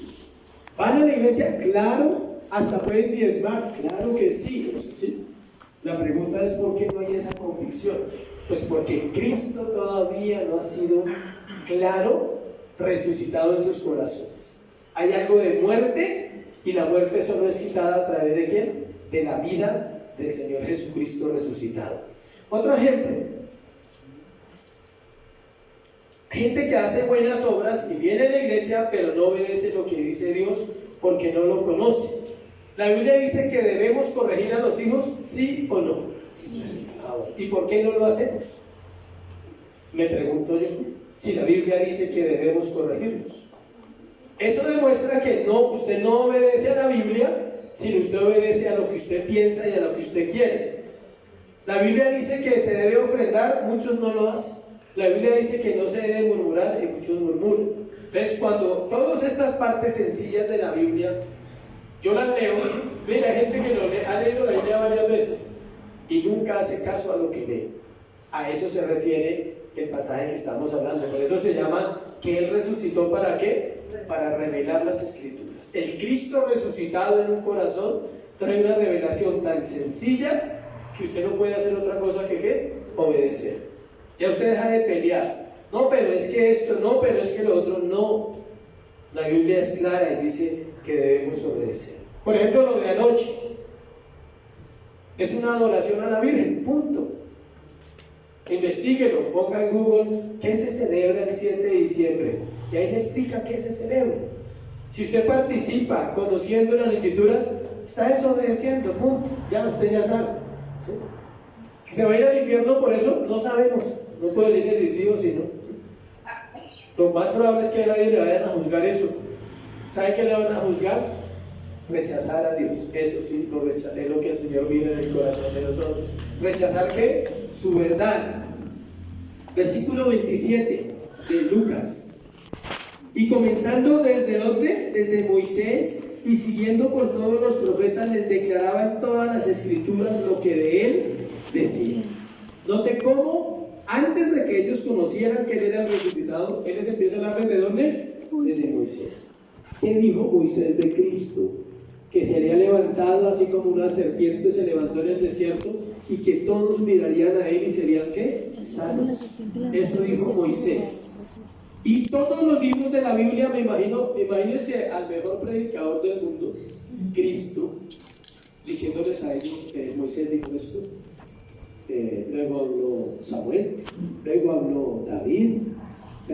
Speaker 1: ¿Van a la iglesia? Claro. ¿Hasta pueden diezmar? Claro que sí, ¿sí? La pregunta es ¿por qué no hay esa convicción? Pues porque Cristo todavía no ha sido claro, resucitado en sus corazones. Hay algo de muerte, y la muerte solo es quitada a través de ¿quién? De la vida del Señor Jesucristo resucitado. Otro ejemplo, Hay gente que hace buenas obras y viene a la iglesia, pero no obedece lo que dice Dios porque no lo conoce. La Biblia dice que debemos corregir a los hijos, ¿sí o no? ¿Y por qué no lo hacemos? Me pregunto yo, si la Biblia dice que debemos corregirlos. Eso demuestra que usted no obedece a la Biblia, sino usted obedece a lo que usted piensa y a lo que usted quiere. La Biblia dice que se debe ofrendar, muchos no lo hacen. La Biblia dice que no se debe murmurar y muchos murmuran. Entonces, cuando todas estas partes sencillas de la Biblia yo las leo, mira, hay gente que ha leído la Biblia varias veces y nunca hace caso a lo que lee. A eso se refiere el pasaje que estamos hablando. Por eso se llama que Él resucitó, ¿para qué? Para revelar las Escrituras. El Cristo resucitado en un corazón trae una revelación tan sencilla que usted no puede hacer otra cosa que ¿qué? Obedecer. Ya usted deja de pelear. No, pero es que esto, no, pero es que lo otro, no. La Biblia es clara y dice que debemos obedecer. Por ejemplo, lo de anoche es una adoración a la Virgen, punto. Investíguelo, ponga en Google qué se celebra el 7 de diciembre y ahí le explica qué se celebra. Si usted participa conociendo las Escrituras, está desobedeciendo, punto. Ya usted ya sabe, ¿sí? ¿Se va a ir al infierno por eso? No sabemos, no puedo decirle si sí o si no. Lo más probable es que a nadie le vayan a juzgar eso. ¿Sabe qué le van a juzgar? Rechazar a Dios. Eso sí, es lo que el Señor mira en el corazón de nosotros. ¿Rechazar qué? Su verdad. Versículo 27 de Lucas. Y comenzando desde ¿dónde? Desde Moisés y siguiendo por todos los profetas, les declaraba en todas las Escrituras lo que de él decía. Note cómo antes de que ellos conocieran que él era el resucitado, él les empieza a hablar ¿de dónde? Desde Moisés. ¿Qué dijo Moisés de Cristo? Que se había levantado así como una serpiente se levantó en el desierto y que todos mirarían a él y serían ¿qué? Sanos. Eso dijo Moisés. Y todos los libros de la Biblia, imagínense al mejor predicador del mundo, Cristo, diciéndoles a ellos, Moisés dijo esto. Luego habló Samuel, luego habló David.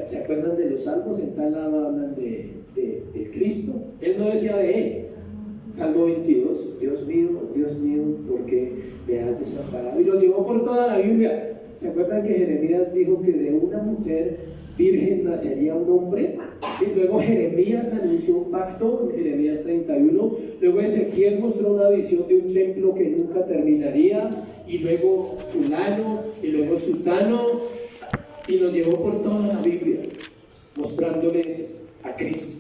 Speaker 1: ¿Se acuerdan de los salmos? En tal lado hablan de Cristo. Él no decía de él. Salmo 22, Dios mío, ¿por qué me has desamparado? Y lo llevó por toda la Biblia. ¿Se acuerdan que Jeremías dijo que de una mujer virgen nacería un hombre? Sí, luego Jeremías anunció un pacto en Jeremías 31. Luego Ezequiel mostró una visión de un templo que nunca terminaría. Y luego fulano, y luego sutano. Y los llevó por toda la Biblia, mostrándoles a Cristo.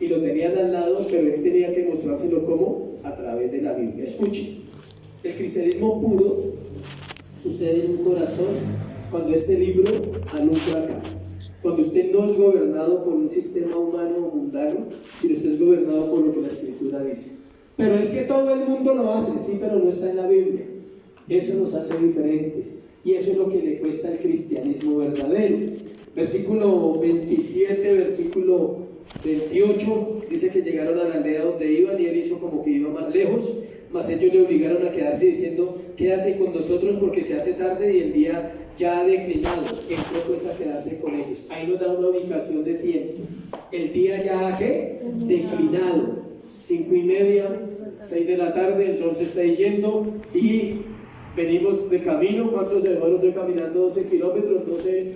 Speaker 1: Y lo tenían al lado, pero él tenía que mostrárselo como a través de la Biblia. Escuchen, el cristianismo puro sucede en un corazón cuando este libro alumbra acá. Cuando usted no es gobernado por un sistema humano o mundano, sino usted es gobernado por lo que la Escritura dice. Pero es que todo el mundo lo hace, sí, pero no está en la Biblia. Eso nos hace diferentes. Y eso es lo que le cuesta al cristianismo verdadero. Versículo 27, versículo 28, dice que llegaron a la aldea donde iban y él hizo como que iba más lejos, mas ellos le obligaron a quedarse diciendo, quédate con nosotros porque se hace tarde y el día ya ha declinado. Entró pues a quedarse con ellos. Ahí nos da una ubicación de tiempo. El día ya ha ¿qué? Declinado. 5:30, 6 de la tarde, el sol se está yendo y venimos de camino. ¿Cuánto se demora usted caminando? 12 kilómetros, 12,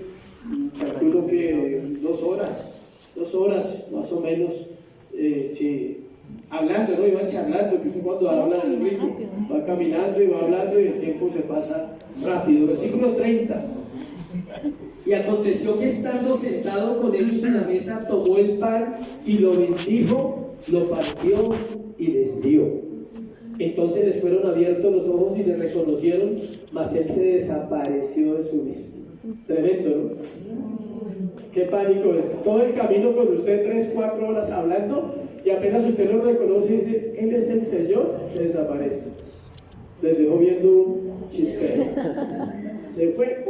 Speaker 1: calculo que 2 horas. 2 horas más o menos, sí, hablando, ¿no? Iban charlando, que usted cuando habla en rico, va caminando y va hablando y el tiempo se pasa rápido. Versículo 30. Y aconteció que estando sentado con ellos en la mesa, tomó el pan y lo bendijo, lo partió y les dio. Entonces les fueron abiertos los ojos y le reconocieron, mas él se desapareció de su vista. Tremendo, ¿no? Qué pánico es. Todo el camino cuando usted 3-4 horas hablando y apenas usted lo reconoce y dice, Él es el Señor, se desaparece. Les dejó viendo un chispero. Se fue.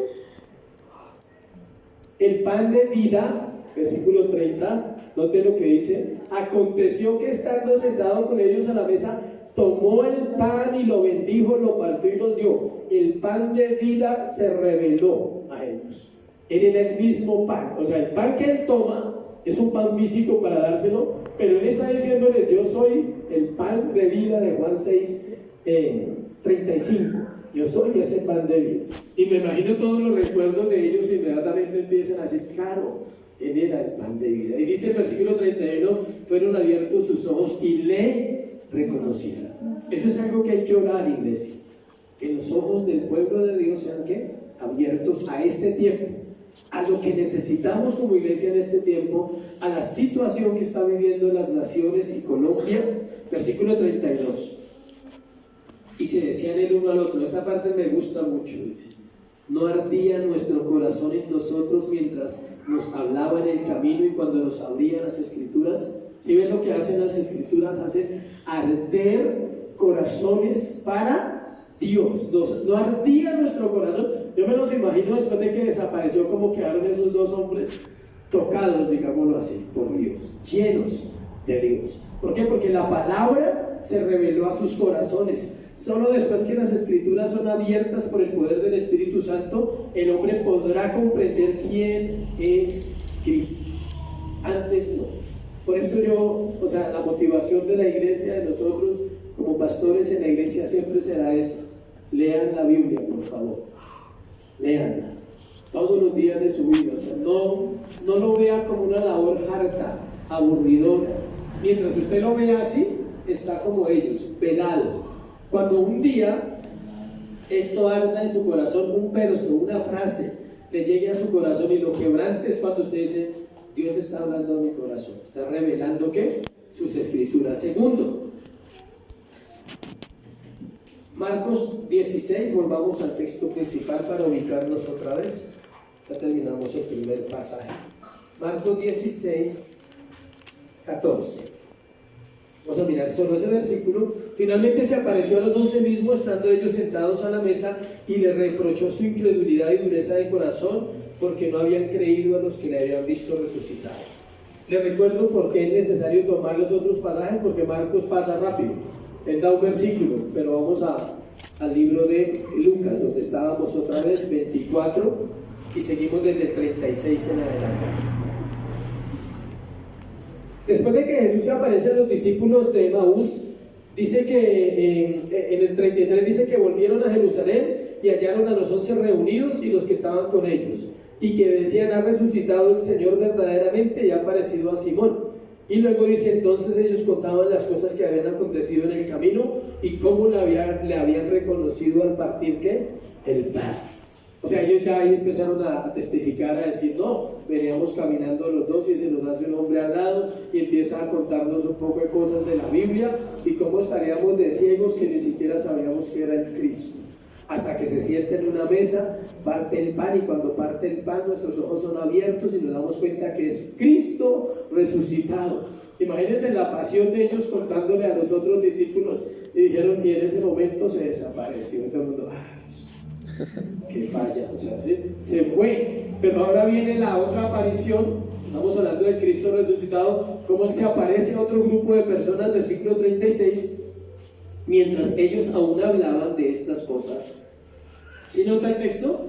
Speaker 1: El pan de vida, versículo 30, note lo que dice. Aconteció que estando sentado con ellos a la mesa, tomó el pan y lo bendijo, lo partió y los dio. El pan de vida se reveló a ellos. era el mismo pan. O sea, el pan que él toma es un pan físico para dárselo, pero él está diciéndoles: yo soy el pan de vida de Juan 6:35. Yo soy ese pan de vida. Y me imagino todos los recuerdos de ellos inmediatamente empiezan a decir: claro, él era el pan de vida. Y dice el versículo 31: fueron abiertos sus ojos y le reconocieron. Eso es algo que hay que orar, iglesia, que los ojos del pueblo de Dios sean ¿qué? Abiertos a este tiempo, a lo que necesitamos como iglesia en este tiempo, a la situación que está viviendo las naciones y Colombia. Versículo 32. Y se decían el uno al otro, esta parte me gusta mucho, dice: no ardía nuestro corazón en nosotros mientras nos hablaba en el camino y cuando nos abrían las escrituras. ¿Sí ven lo que hacen las escrituras? Hacen arder corazones para Dios. No ardía nuestro corazón. Yo me los imagino después de que desapareció, como quedaron esos dos hombres tocados, digámoslo así, por Dios, llenos de Dios. ¿Por qué? Porque la palabra se reveló a sus corazones. Solo después que las escrituras son abiertas por el poder del Espíritu Santo, el hombre podrá comprender quién es Cristo. Antes no. Por eso la motivación de la iglesia, de nosotros como pastores en la iglesia, siempre será esa: lean la Biblia, por favor, leanla todos los días de su vida. O sea, no lo vea como una labor harta, aburridora. Mientras usted lo vea así, está como ellos, velado. Cuando un día esto arda en su corazón, un verso, una frase le llegue a su corazón y lo quebrante, es cuando usted dice: Dios está hablando a mi corazón, está revelando ¿qué? Sus escrituras. Segundo, Marcos 16, volvamos al texto principal para ubicarnos otra vez. Ya terminamos el primer pasaje. Marcos 16, 14. Vamos a mirar solo ese versículo. Finalmente se apareció a los 11 mismos, estando ellos sentados a la mesa, y le reprochó su incredulidad y dureza de corazón, porque no habían creído a los que le habían visto resucitado. Les recuerdo por qué es necesario tomar los otros pasajes, porque Marcos pasa rápido. Él da un versículo, pero vamos al libro de Lucas, donde estábamos otra vez, 24, y seguimos desde el 36 en adelante. Después de que Jesús se aparece a los discípulos de Emaús, dice que en el 33 dice que volvieron a Jerusalén y hallaron a los 11 reunidos y los que estaban con ellos, y que decían: ha resucitado el Señor verdaderamente y ha aparecido a Simón. Y luego dice: entonces ellos contaban las cosas que habían acontecido en el camino y cómo le habían reconocido al partir ¿qué? El pan. O sea, ellos ya ahí empezaron a testificar, a decir: no, veníamos caminando los dos y se nos hace un hombre al lado y empieza a contarnos un poco de cosas de la Biblia y cómo estaríamos de ciegos que ni siquiera sabíamos que era el Cristo. Hasta que se sienta en una mesa, parte el pan, y cuando parte el pan nuestros ojos son abiertos y nos damos cuenta que es Cristo resucitado. Imagínense la pasión de ellos contándole a los otros discípulos, y dijeron: y en ese momento se desapareció. Y todo el mundo: que falla, o sea, ¿sí? Se fue. Pero ahora viene la otra aparición. Estamos hablando de Cristo resucitado, cómo Él se aparece a otro grupo de personas, versículo 36, mientras ellos aún hablaban de estas cosas. ¿Sí nota el texto?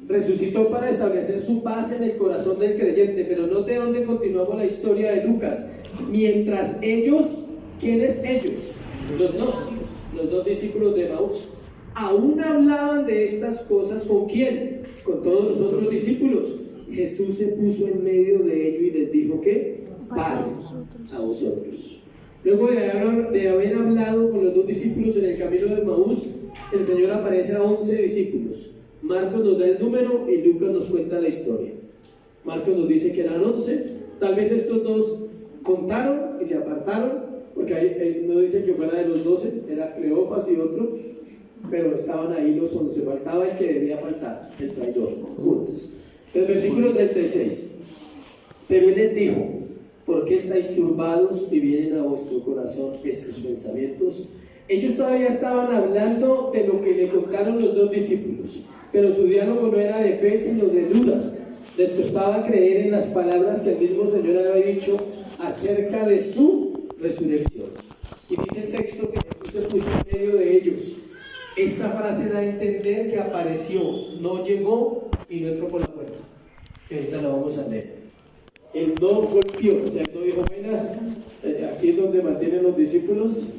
Speaker 1: Resucitó para establecer su paz en el corazón del creyente. Pero note dónde continuamos la historia de Lucas. Mientras ellos, ¿quiénes ellos? Los dos discípulos de Emaús aún hablaban de estas cosas. ¿Con quién? Con todos los otros discípulos. Jesús se puso en medio de ellos y les dijo: ¿qué? Paz a vosotros. Luego de haber hablado con los dos discípulos en el camino de Emaús, el Señor aparece a 11 discípulos. Marcos nos da el número y Lucas nos cuenta la historia. Marcos nos dice que eran 11. Tal vez estos dos contaron y se apartaron, porque ahí no dice que fuera de los 12, era Cleofas y otro, pero estaban ahí los 11. Faltaba el que debía faltar, el traidor, Judas. El versículo 36. Pero Él les dijo: ¿por qué estáis turbados y vienen a vuestro corazón estos pensamientos? Ellos todavía estaban hablando de lo que le contaron los dos discípulos, pero su diálogo no era de fe sino de dudas. Les costaba creer en las palabras que el mismo Señor había dicho acerca de su resurrección. Y dice el texto que Jesús se puso en medio de ellos. Esta frase da a entender que apareció, no llegó y no entró por la puerta. Y ahorita la vamos a leer. Él no golpeó, o sea, él no dijo, buenas, aquí es donde mantienen los discípulos.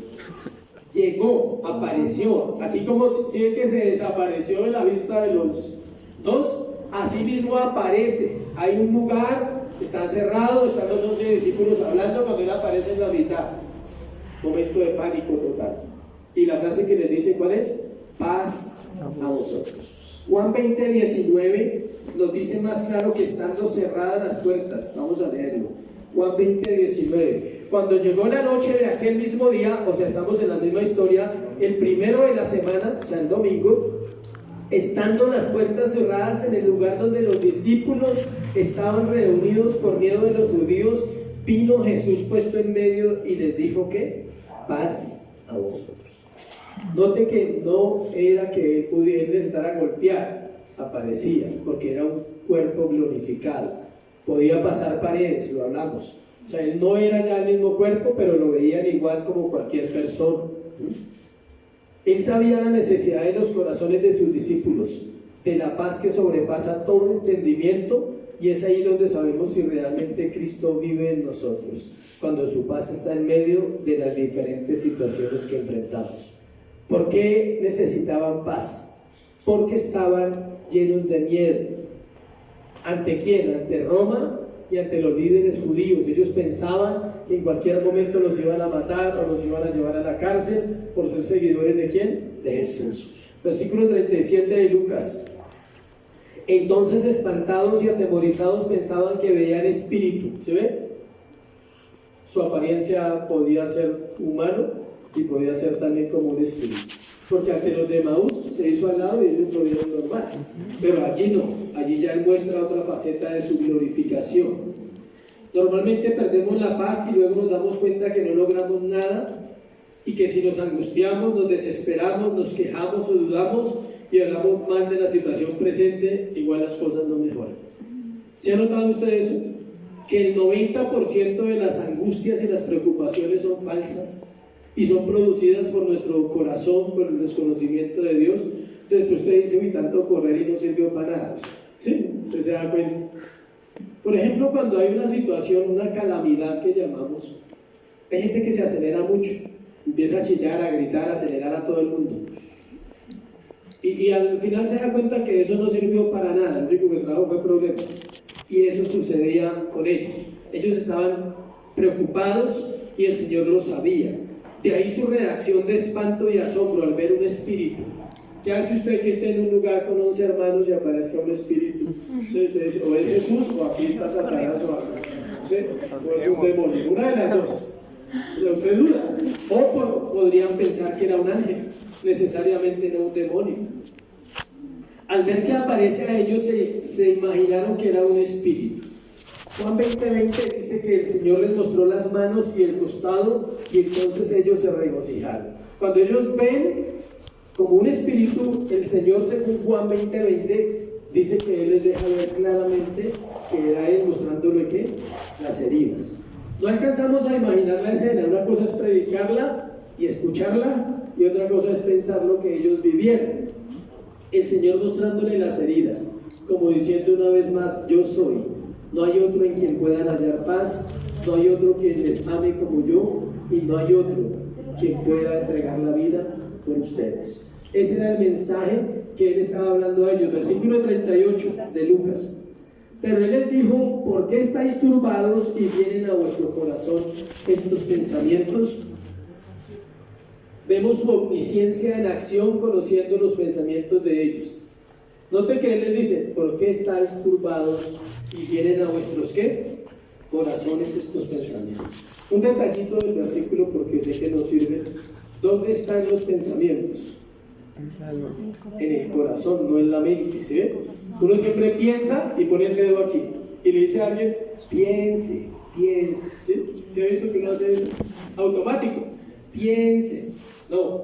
Speaker 1: Llegó, apareció, así como si es que se desapareció de la vista de los dos, así mismo aparece. Hay un lugar, está cerrado, están los 11 discípulos hablando, cuando él aparece en la mitad. Momento de pánico total. Y la frase que les dice, ¿cuál es? Paz a vosotros. Juan 20:19 nos dice más claro que estando cerradas las puertas. Vamos a leerlo. Juan 20:19. Cuando llegó la noche de aquel mismo día, o sea, estamos en la misma historia, el primero de la semana, o sea, el domingo, estando las puertas cerradas en el lugar donde los discípulos estaban reunidos por miedo de los judíos, vino Jesús puesto en medio y les dijo que paz a vosotros. Note que no era que él pudiera estar a golpear, aparecía, porque era un cuerpo glorificado. Podía pasar paredes, lo hablamos. O sea, él no era ya el mismo cuerpo, pero lo veían igual como cualquier persona. Él sabía la necesidad de los corazones de sus discípulos, de la paz que sobrepasa todo entendimiento, y es ahí donde sabemos si realmente Cristo vive en nosotros, cuando su paz está en medio de las diferentes situaciones que enfrentamos. ¿Por qué necesitaban paz? Porque estaban llenos de miedo. ¿Ante quién? Ante Roma y ante los líderes judíos. Ellos pensaban que en cualquier momento los iban a matar o los iban a llevar a la cárcel por ser seguidores ¿de quién? De Jesús. Versículo 37 de Lucas. Entonces, espantados y atemorizados, pensaban que veían espíritu. ¿Se ve? Su apariencia podía ser humano y podía ser también como un espíritu, porque ante los de Emaús se hizo al lado y ellos lo vieron normal, pero allí no, allí ya él muestra otra faceta de su glorificación. Normalmente perdemos la paz y luego nos damos cuenta que no logramos nada, y que si nos angustiamos, nos desesperamos, nos quejamos o dudamos y hablamos mal de la situación presente, igual las cosas no mejoran. ¿Se ha notado usted eso? Que el 90% de las angustias y las preocupaciones son falsas y son producidas por nuestro corazón, por el desconocimiento de Dios. Después usted dice, uy, tanto correr y no sirvió para nada. ¿Sí? Usted se da cuenta. Por ejemplo, cuando hay una situación, una calamidad que llamamos, hay gente que se acelera mucho, empieza a chillar, a gritar, a acelerar a todo el mundo. Y al final se da cuenta que eso no sirvió para nada, lo único que trajo fue problemas. Y eso sucedía con ellos. Ellos estaban preocupados y el Señor lo sabía. De ahí su reacción de espanto y asombro al ver un espíritu. ¿Qué hace usted que esté en un lugar con 11 hermanos y aparezca un espíritu? ¿Sí? Usted dice, o es Jesús o aquí está Satanás o algo. ¿Sí? O es un demonio, una de las dos. O sea, usted duda. O podrían pensar que era un ángel, necesariamente era un demonio. Al ver que aparece a ellos se imaginaron que era un espíritu. Juan 20:20 dice que el Señor les mostró las manos y el costado, y entonces ellos se regocijaron. Cuando ellos ven como un espíritu, el Señor, según Juan 20:20, dice que Él les deja ver claramente que era Él mostrándole ¿qué? Las heridas. No alcanzamos a imaginar la escena. Una cosa es predicarla y escucharla, y otra cosa es pensar lo que ellos vivieron. El Señor mostrándole las heridas, como diciendo una vez más, yo soy. No hay otro en quien puedan hallar paz, no hay otro quien les ame como yo, y no hay otro quien pueda entregar la vida por ustedes. Ese era el mensaje que Él estaba hablando a ellos. Versículo 38 de Lucas. Pero Él les dijo, ¿por qué estáis turbados y vienen a vuestro corazón estos pensamientos? Vemos su omnisciencia en acción, conociendo los pensamientos de ellos. Note que Él les dice, ¿por qué estáis turbados y vienen a vuestros ¿qué? Corazones estos pensamientos? Un detallito del versículo, porque sé que nos sirve. ¿Dónde están los pensamientos? En el corazón, no en la mente. ¿Sí? Uno siempre piensa y pone el dedo aquí y le dice a alguien, piense. ¿Sí? ¿Sí ha visto que uno hace eso? Automático. Piense. No,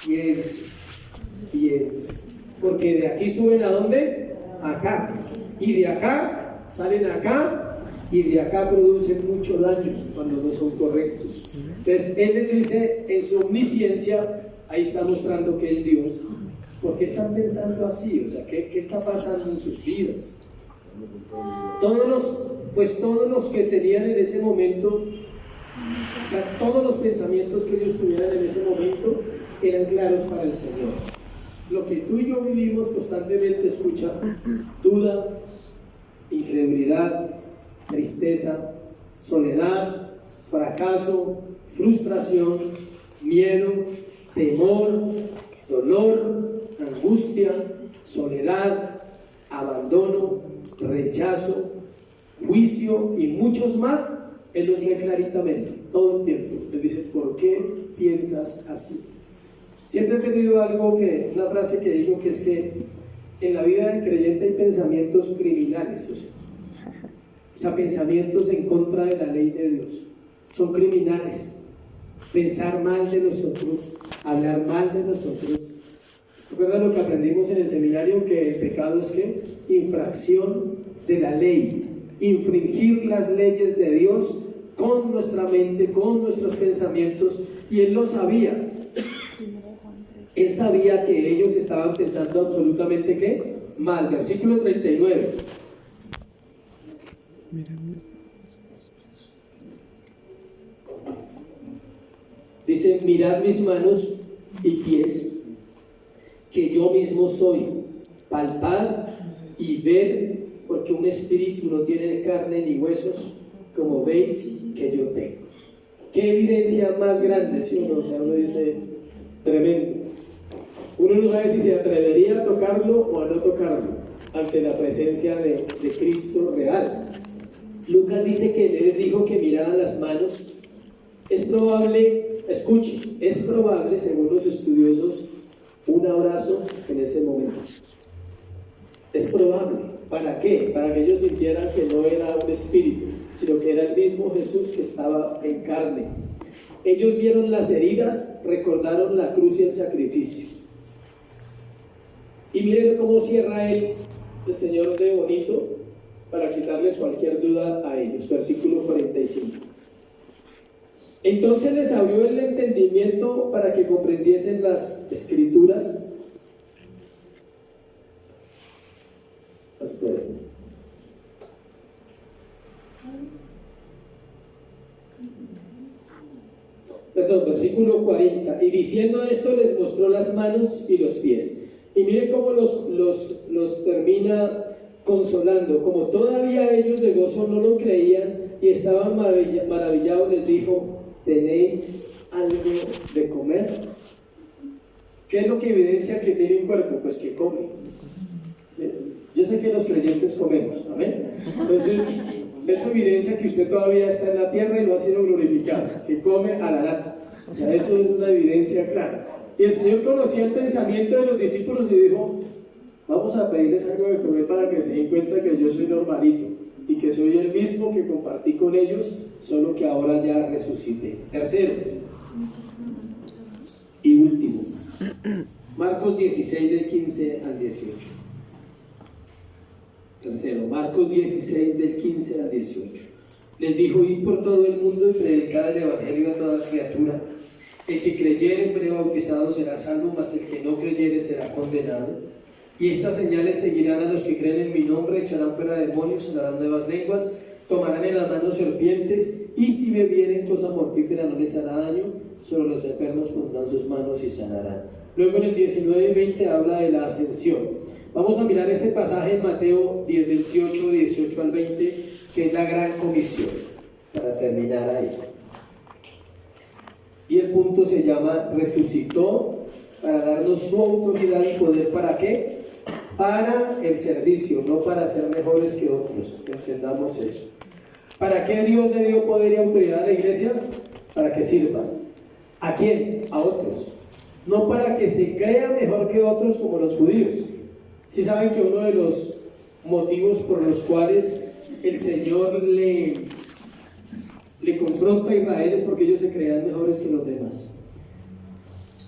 Speaker 1: piense. Porque de aquí suben ¿a dónde? Acá. Y de acá salen acá, y de acá producen mucho daño cuando no son correctos. Entonces Él les dice en su omnisciencia, ahí está mostrando que es Dios. ¿Por qué están pensando así? O sea, ¿qué está pasando en sus vidas? Todos los que tenían en ese momento, o sea, todos los pensamientos que ellos tuvieran en ese momento eran claros para el Señor. Lo que tú y yo vivimos constantemente, escucha: duda, incredulidad, tristeza, soledad, fracaso, frustración, miedo, temor, dolor, angustia, soledad, abandono, rechazo, juicio y muchos más. Él los ve claritamente todo el tiempo. Él dice: ¿por qué piensas así? Siempre he tenido una frase que digo, que es que en la vida del creyente hay pensamientos criminales, o sea, pensamientos en contra de la ley de Dios. Son criminales. Pensar mal de nosotros, hablar mal de nosotros. ¿Recuerdan lo que aprendimos en el seminario? Que el pecado es ¿qué? Infracción de la ley. Infringir las leyes de Dios con nuestra mente, con nuestros pensamientos. Y él lo sabía. Él sabía que ellos estaban pensando absolutamente ¿qué? Mal. Versículo 39. Dice: mirad mis manos y pies, que yo mismo soy. Palpad y ved, porque un espíritu no tiene carne ni huesos, como veis que yo tengo. ¿Qué evidencia más grande? ¿Sí o no? O sea, uno dice: tremendo. Uno no sabe si se atrevería a tocarlo o a no tocarlo ante la presencia de Cristo real. Lucas dice que él dijo que miraran las manos. Es probable, escuche, es probable, según los estudiosos, un abrazo en ese momento. Es probable. ¿Para qué? Para que ellos sintieran que no era un espíritu, sino que era el mismo Jesús que estaba en carne. Ellos vieron las heridas, recordaron la cruz y el sacrificio. Y miren cómo cierra el Señor de bonito para quitarles cualquier duda a ellos. Versículo 45. Entonces les abrió el entendimiento para que comprendiesen las escrituras. Versículo 40. Y diciendo esto les mostró las manos y los pies. Y mire cómo los termina consolando. Como todavía ellos de gozo no lo creían y estaban maravillados, les dijo: ¿tenéis algo de comer? ¿Qué es lo que evidencia que tiene un cuerpo? Pues que come. Yo sé que los creyentes comemos, amén. Entonces, eso evidencia que usted todavía está en la tierra y no ha sido glorificado, que come a la lata. O sea, eso es una evidencia clara. Y el Señor conocía el pensamiento de los discípulos y dijo: vamos a pedirles algo de comer para que se den cuenta que yo soy normalito y que soy el mismo que compartí con ellos, solo que ahora ya resucité. Tercero y último, Marcos 16 del 15 al 18. Tercero, Marcos 16 del 15 al 18. Les dijo: id por todo el mundo y predicad el evangelio a toda criatura. El que creyere y fuere bautizado será salvo, mas el que no creyere será condenado. Y estas señales seguirán a los que creen en mi nombre: echarán fuera demonios, hablarán nuevas lenguas, tomarán en las manos serpientes, y si bebieren cosa mortífera no les hará daño. Sobre los enfermos pondrán sus manos y sanarán. Luego en el 19 y 20 habla de la ascensión. Vamos a mirar ese pasaje en Mateo 10, 28, 18 al 20, que es la gran comisión, para terminar ahí. Y el punto se llama: resucitó para darnos su autoridad y poder. ¿Para qué? Para el servicio, no para ser mejores que otros. Entendamos eso. ¿Para qué Dios le dio poder y autoridad a la iglesia? Para que sirva. ¿A quién? A otros. No para que se crea mejor que otros como los judíos. Si saben que uno de los motivos por los cuales el Señor le confronta a Israel es porque ellos se creían mejores que los demás.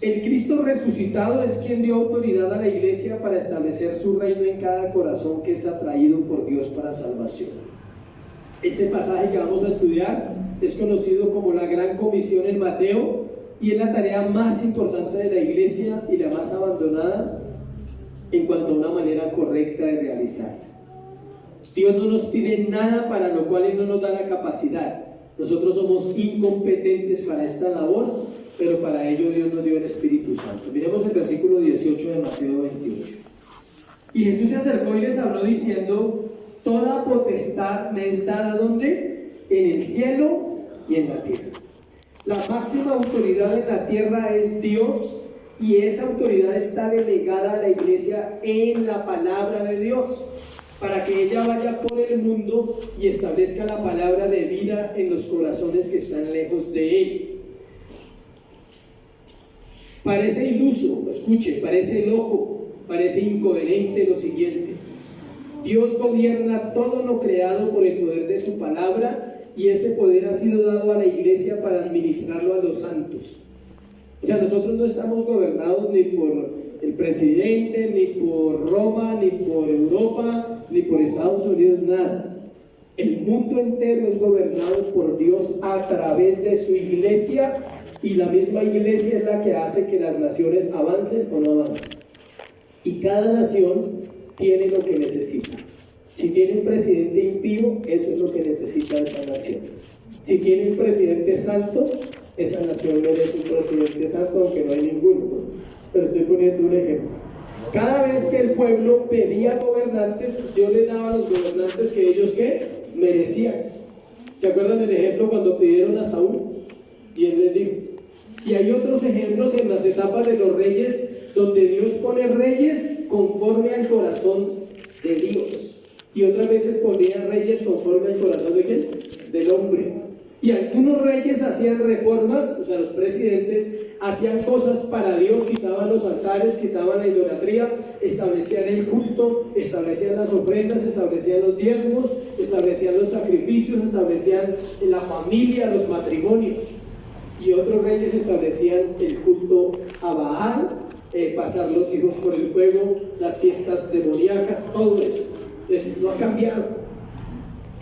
Speaker 1: El Cristo resucitado es quien dio autoridad a la iglesia para establecer su reino en cada corazón que es atraído por Dios para salvación. Este pasaje que vamos a estudiar es conocido como la Gran Comisión en Mateo, y es la tarea más importante de la iglesia y la más abandonada en cuanto a una manera correcta de realizarla. Dios no nos pide nada para lo cual Él no nos da la capacidad. Nosotros somos incompetentes para esta labor, pero para ello Dios nos dio el Espíritu Santo. Miremos el versículo 18 de Mateo 28. Y Jesús se acercó y les habló diciendo: toda potestad me es dada, ¿dónde? En el cielo y en la tierra. La máxima autoridad en la tierra es Dios, y esa autoridad está delegada a la iglesia en la palabra de Dios, para que ella vaya por el mundo y establezca la palabra de vida en los corazones que están lejos de Él. Parece iluso, escuche, parece loco, parece incoherente lo siguiente: Dios gobierna todo lo creado por el poder de su palabra, y ese poder ha sido dado a la iglesia para administrarlo a los santos. O sea, nosotros no estamos gobernados ni por el presidente, ni por Roma, ni por Europa, ni por Estados Unidos, nada. El mundo entero es gobernado por Dios a través de su iglesia, y la misma iglesia es la que hace que las naciones avancen o no avancen. Y cada nación tiene lo que necesita. Si tiene un presidente impío, eso es lo que necesita esa nación. Si tiene un presidente santo, esa nación merece un presidente santo, aunque no hay ninguno. Pero estoy poniendo un ejemplo. Cada vez que el pueblo pedía gobernantes, Dios les daba a los gobernantes que ellos ¿qué? Merecían. ¿Se acuerdan del ejemplo cuando pidieron a Saúl? Y él les dijo. Y hay otros ejemplos en las etapas de los reyes, donde Dios pone reyes conforme al corazón de Dios. Y otras veces ponía reyes conforme al corazón de ¿quién? Del hombre. Y algunos reyes hacían reformas, o sea, los presidentes hacían cosas para Dios, quitaban los altares, quitaban la idolatría, establecían el culto, establecían las ofrendas, establecían los diezmos, establecían los sacrificios, establecían la familia, los matrimonios. Y otros reyes establecían el culto a Baal, pasar los hijos por el fuego, las fiestas demoníacas, todo eso. Entonces, no ha cambiado.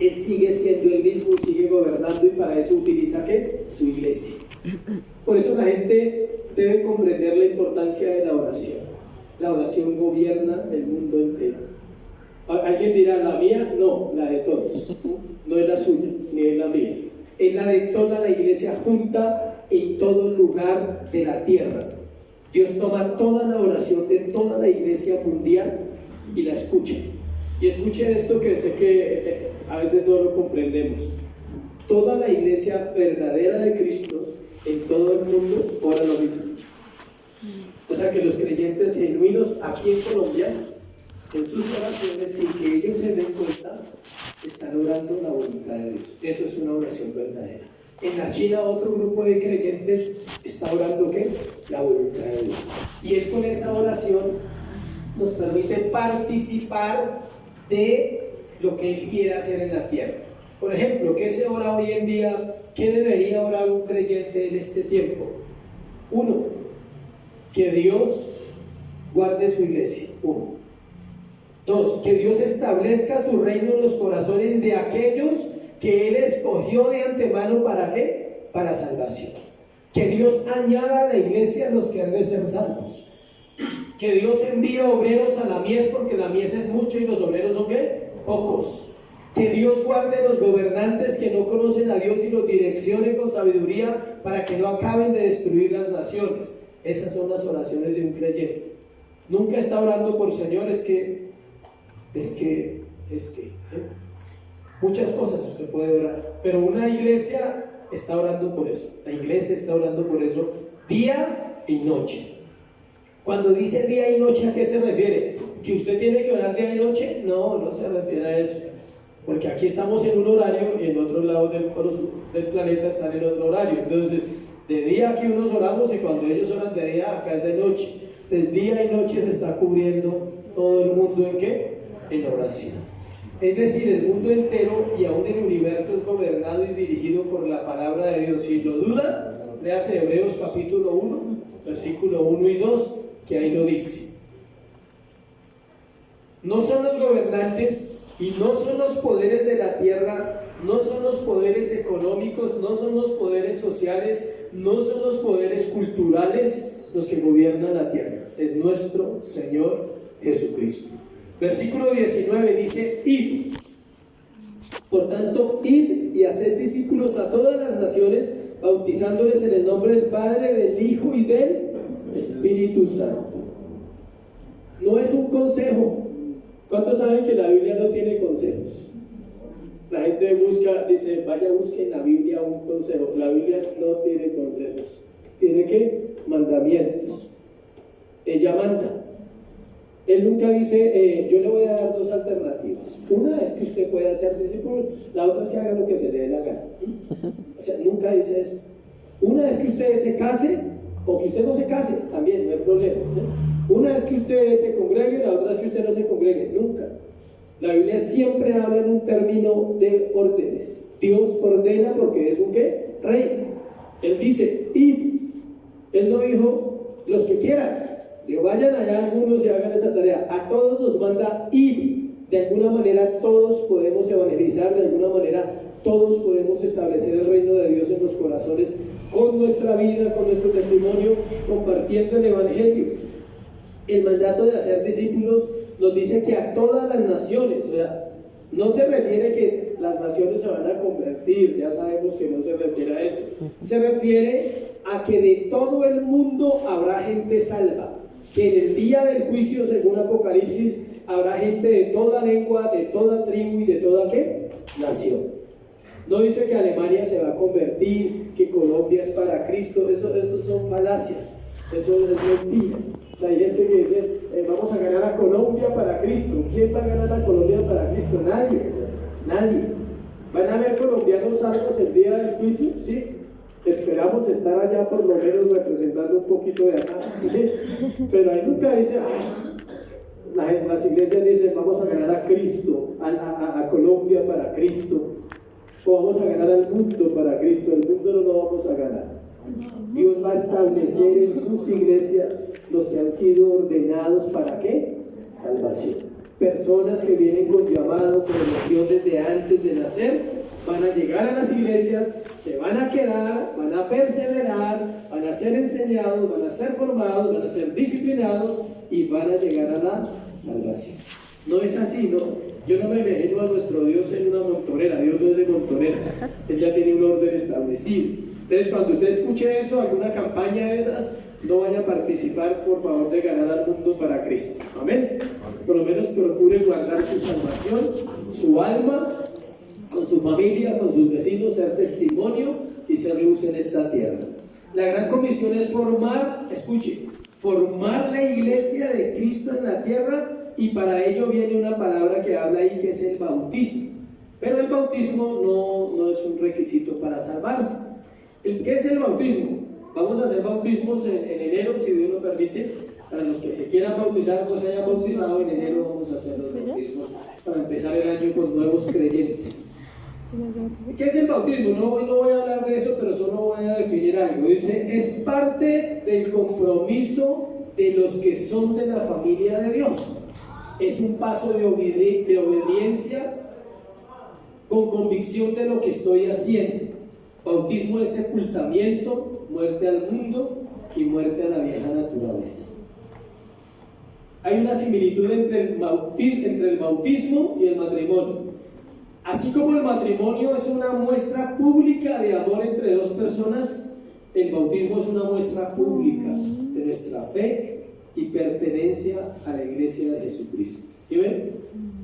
Speaker 1: Él sigue siendo el mismo, sigue gobernando, y para eso utiliza ¿qué? Su iglesia. Por eso la gente debe comprender la importancia de la oración. La oración gobierna el mundo entero. Alguien dirá: ¿la mía? No, la de todos. No es la suya, ni es la mía. Es la de toda la iglesia junta en todo lugar de la tierra. Dios toma toda la oración de toda la iglesia mundial y la escucha. Y escuche esto, que sé que a veces no lo comprendemos. Toda la iglesia verdadera de Cristo en todo el mundo ora lo mismo. O sea que los creyentes genuinos aquí en Colombia, en sus oraciones, sin que ellos se den cuenta, están orando la voluntad de Dios. Eso es una oración verdadera. En la China, otro grupo de creyentes está orando ¿qué? La voluntad de Dios. Y Él con esa oración nos permite participar de lo que Él quiere hacer en la tierra. Por ejemplo, ¿qué se ora hoy en día? ¿Qué debería orar un creyente en este tiempo? 1. Que Dios guarde su iglesia. 1. 2. Que Dios establezca su reino en los corazones de aquellos que Él escogió de antemano. ¿Para qué? Para salvación. Que Dios añada a la iglesia a los que han de ser salvos. Que Dios envíe obreros a la mies, porque la mies es mucho y los obreros son ¿qué? Pocos. Que Dios guarde los gobernantes que no conocen a Dios y los direccione con sabiduría, para que no acaben de destruir las naciones. Esas son las oraciones de un creyente. Nunca está orando por Señor, es que, ¿sí? Muchas cosas usted puede orar, pero una iglesia está orando por eso. La iglesia está orando por eso día y noche. Cuando dice día y noche, ¿a qué se refiere? ¿Que usted tiene que orar día y noche? No, no se refiere a eso. Porque aquí estamos en un horario y en otro lado del planeta están en otro horario. Entonces, de día aquí unos oramos, y cuando ellos oran de día, acá es de noche. De día y noche se está cubriendo todo el mundo ¿en qué? En oración. Es decir, el mundo entero y aún el universo es gobernado y dirigido por la palabra de Dios. Si lo duda, léase Hebreos capítulo 1, versículo 1 y 2, que ahí lo dice. No son los gobernantes y no son los poderes de la tierra, no son los poderes económicos, no son los poderes sociales, no son los poderes culturales los que gobiernan la tierra. Es nuestro Señor Jesucristo. Versículo 19 dice: id, Por tanto, id y haced discípulos a todas las naciones, bautizándoles en el nombre del Padre, del Hijo y del Espíritu Santo. No es un consejo. ¿Cuántos saben que la Biblia no tiene consejos? La gente dice, vaya, busque en la Biblia un consejo. La Biblia no tiene consejos. ¿Tiene qué? Mandamientos. Ella manda. Él nunca dice, yo le voy a dar dos alternativas. Una es que usted pueda ser discípulo, la otra es que haga lo que se le dé la gana. O sea, nunca dice eso. Una es que usted se case, o que usted no se case, también no hay problema, ¿no? Una es que usted se congregue, la otra es que usted no se congregue, nunca. La Biblia siempre habla en un término de órdenes. Dios ordena porque es un ¿qué? Rey. Él dice, id. Él no dijo, los que quieran. Digo, vayan allá algunos y hagan esa tarea. A todos nos manda ir. De alguna manera todos podemos evangelizar, de alguna manera todos podemos establecer el reino de Dios en los corazones con nuestra vida, con nuestro testimonio, compartiendo el evangelio. El mandato de hacer discípulos nos dice que a todas las naciones, o sea, no se refiere que las naciones se van a convertir, ya sabemos que no se refiere a eso, se refiere a que de todo el mundo habrá gente salva, que en el día del juicio, según Apocalipsis, habrá gente de toda lengua, de toda tribu y de toda ¿qué? Nación. No dice que Alemania se va a convertir, que Colombia es para Cristo, eso son falacias, eso es mentira. O sea, hay gente que dice, vamos a ganar a Colombia para Cristo. ¿Quién va a ganar a Colombia para Cristo? Nadie, nadie. ¿Van a haber colombianos salvos el día del juicio? Sí. Esperamos estar allá por lo menos representando un poquito de acá, ¿sí? Pero ahí nunca dice, las iglesias dicen, vamos a ganar a Cristo, a Colombia para Cristo, o vamos a ganar al mundo para Cristo. El mundo no lo vamos a ganar. Dios va a establecer en sus iglesias los que han sido ordenados para ¿qué? Salvación. Personas que vienen con llamado, con emoción desde antes de nacer, van a llegar a las iglesias, se van a quedar, van a perseverar, van a ser enseñados, van a ser formados, van a ser disciplinados y van a llegar a la salvación. No es así, ¿no? Yo no me imagino a nuestro Dios en una montonera. Dios no es de montoneras, Él ya tiene un orden establecido. Entonces, cuando usted escuche eso, alguna campaña de esas, no vaya a participar, por favor, de ganar al mundo para Cristo. Amén. Por lo menos procure guardar su salvación, su alma, con su familia, con sus vecinos, ser testimonio y ser luz en esta tierra. La gran comisión es formar, escuche, formar la iglesia de Cristo en la tierra, y para ello viene una palabra que habla ahí, que es el bautismo. Pero el bautismo no es un requisito para salvarse. ¿Qué es el bautismo? Vamos a hacer bautismos en enero, si Dios lo permite. Para los que se quieran bautizar, no se hayan bautizado, en enero vamos a hacer los bautismos para empezar el año con nuevos creyentes. ¿Qué es el bautismo? Hoy no voy a hablar de eso, pero solo voy a definir algo. Dice, es parte del compromiso de los que son de la familia de Dios. Es un paso de obediencia con convicción de lo que estoy haciendo. Bautismo es sepultamiento, muerte al mundo y muerte a la vieja naturaleza. Hay una similitud entre el bautismo y el matrimonio. Así como el matrimonio es una muestra pública de amor entre dos personas, el bautismo es una muestra pública de nuestra fe y pertenencia a la iglesia de Jesucristo. ¿Sí ven?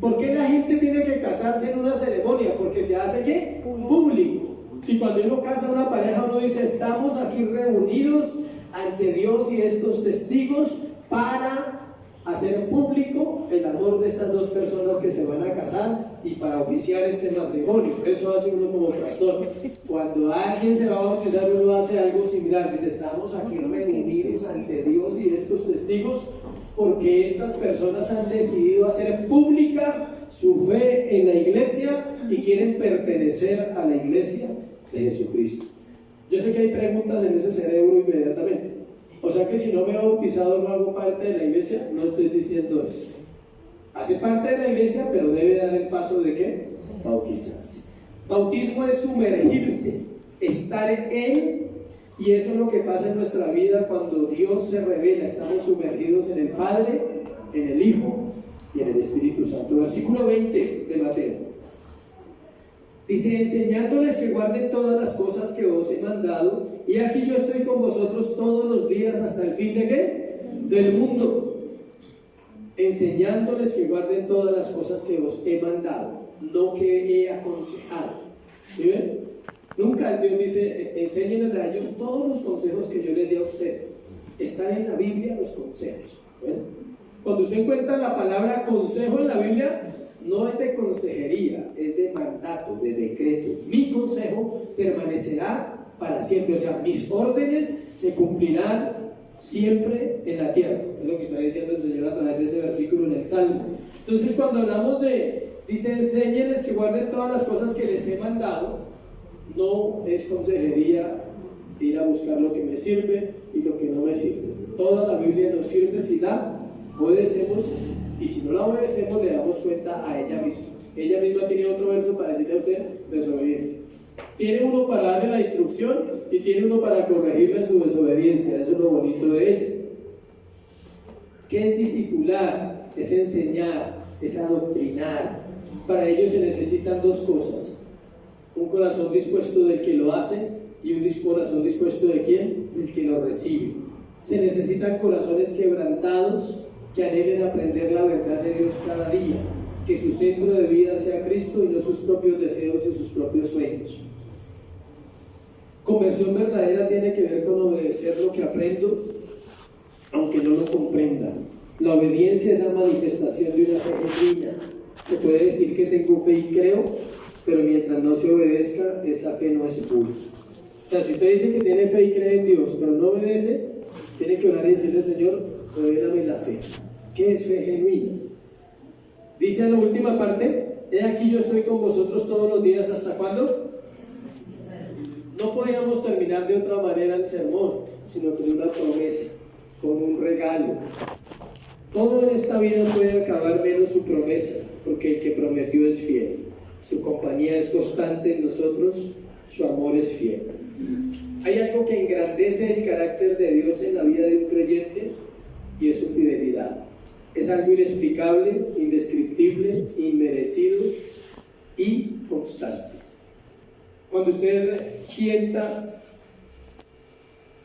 Speaker 1: ¿Por qué la gente tiene que casarse en una ceremonia? Porque se hace ¿qué? Público. Y cuando uno casa a una pareja, uno dice, estamos aquí reunidos ante Dios y estos testigos para hacer público el amor de estas dos personas que se van a casar y para oficiar este matrimonio. Eso hace uno como pastor. Cuando alguien se va a bautizar, uno hace algo similar. Dice, estamos aquí reunidos ante Dios y estos testigos porque estas personas han decidido hacer pública su fe en la iglesia y quieren pertenecer a la iglesia de Jesucristo. Yo sé que hay preguntas en ese cerebro inmediatamente. O sea que si no me he bautizado no hago parte de la iglesia. No estoy diciendo eso. Hace parte de la iglesia, pero debe dar el paso de ¿qué? Bautizarse. Bautismo es sumergirse, estar en, y eso es lo que pasa en nuestra vida cuando Dios se revela. Estamos sumergidos en el Padre, en el Hijo y en el Espíritu Santo. Versículo 20 de Mateo. Dice, enseñándoles que guarden todas las cosas que os he mandado, y aquí yo estoy con vosotros todos los días hasta el fin de ¿qué? Del mundo. Enseñándoles que guarden todas las cosas que os he mandado, no que he aconsejado. ¿Sí ven? Nunca Dios dice, enséñenles a ellos todos los consejos que yo les di a ustedes. Están en la Biblia los consejos. ¿Ven? Cuando usted encuentra la palabra consejo en la Biblia, no es de consejería, es de mandato, de decreto. Mi consejo permanecerá para siempre, o sea, mis órdenes se cumplirán siempre en la tierra. Es lo que está diciendo el Señor a través de ese versículo en el Salmo. Entonces, cuando hablamos dice, enséñenles que guarden todas las cosas que les he mandado, no es consejería ir a buscar lo que me sirve y lo que no me sirve. Toda la Biblia nos sirve si la obedecemos, y si no la obedecemos le damos cuenta a ella misma. Ella misma tiene otro verso para decirle a usted, desobediente. Tiene uno para darle la instrucción y tiene uno para corregirle su desobediencia. Eso es lo bonito de ella. ¿Qué es discipular? Es enseñar, es adoctrinar. Para ello se necesitan dos cosas: un corazón dispuesto del que lo hace y un corazón dispuesto de quién, del que lo recibe. Se necesitan corazones quebrantados que anhelen aprender la verdad de Dios cada día, que su centro de vida sea Cristo y no sus propios deseos y sus propios sueños. Conversión verdadera tiene que ver con obedecer lo que aprendo, aunque no lo comprenda. La obediencia es la manifestación de una fe genuina. Se puede decir que tengo fe y creo, pero mientras no se obedezca, esa fe no es pura. O sea, si usted dice que tiene fe y cree en Dios, pero no obedece, tiene que orar y decirle, Señor, revélame la fe. ¿Qué es fe genuina? Dice en la última parte, he aquí yo estoy con vosotros todos los días, ¿hasta cuándo? No podíamos terminar de otra manera el sermón, sino con una promesa, con un regalo. Todo en esta vida puede acabar menos su promesa, porque el que prometió es fiel. Su compañía es constante en nosotros, su amor es fiel. Hay algo que engrandece el carácter de Dios en la vida de un creyente, y es su fidelidad. Es algo inexplicable, indescriptible, inmerecido y constante. Cuando usted sienta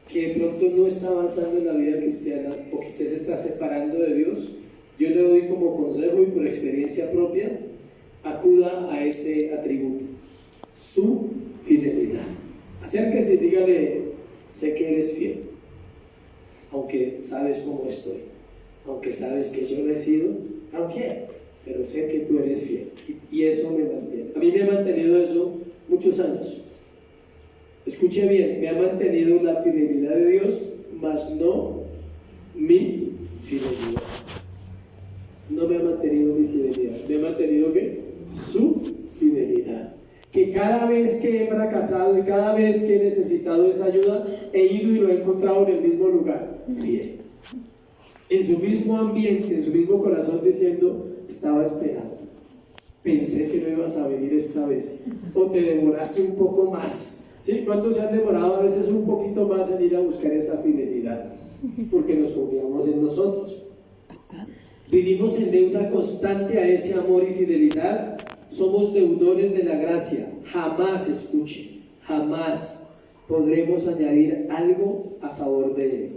Speaker 1: que de pronto no está avanzando en la vida cristiana o que usted se está separando de Dios, yo le doy como consejo y por experiencia propia, acuda a ese atributo, su fidelidad. Acérquese y dígale, sé que eres fiel, aunque sabes cómo estoy, aunque sabes que yo no he sido tan fiel, pero sé que tú eres fiel, y eso me mantiene. A mí me ha mantenido eso muchos años. Escuche bien, me ha mantenido la fidelidad de Dios, mas no mi fidelidad. No me ha mantenido mi fidelidad, me ha mantenido ¿qué? Su fidelidad. Que cada vez que he fracasado y cada vez que he necesitado esa ayuda, he ido y lo he encontrado en el mismo lugar, fiel, en su mismo ambiente, en su mismo corazón, diciendo, estaba esperando, pensé que no ibas a venir esta vez, o te demoraste un poco más. ¿Sí? ¿Cuántos se han demorado a veces un poquito más en ir a buscar esa fidelidad? Porque nos confiamos en nosotros. Vivimos en deuda constante a ese amor y fidelidad. Somos deudores de la gracia. Jamás, escuchen, jamás podremos añadir algo a favor de Él.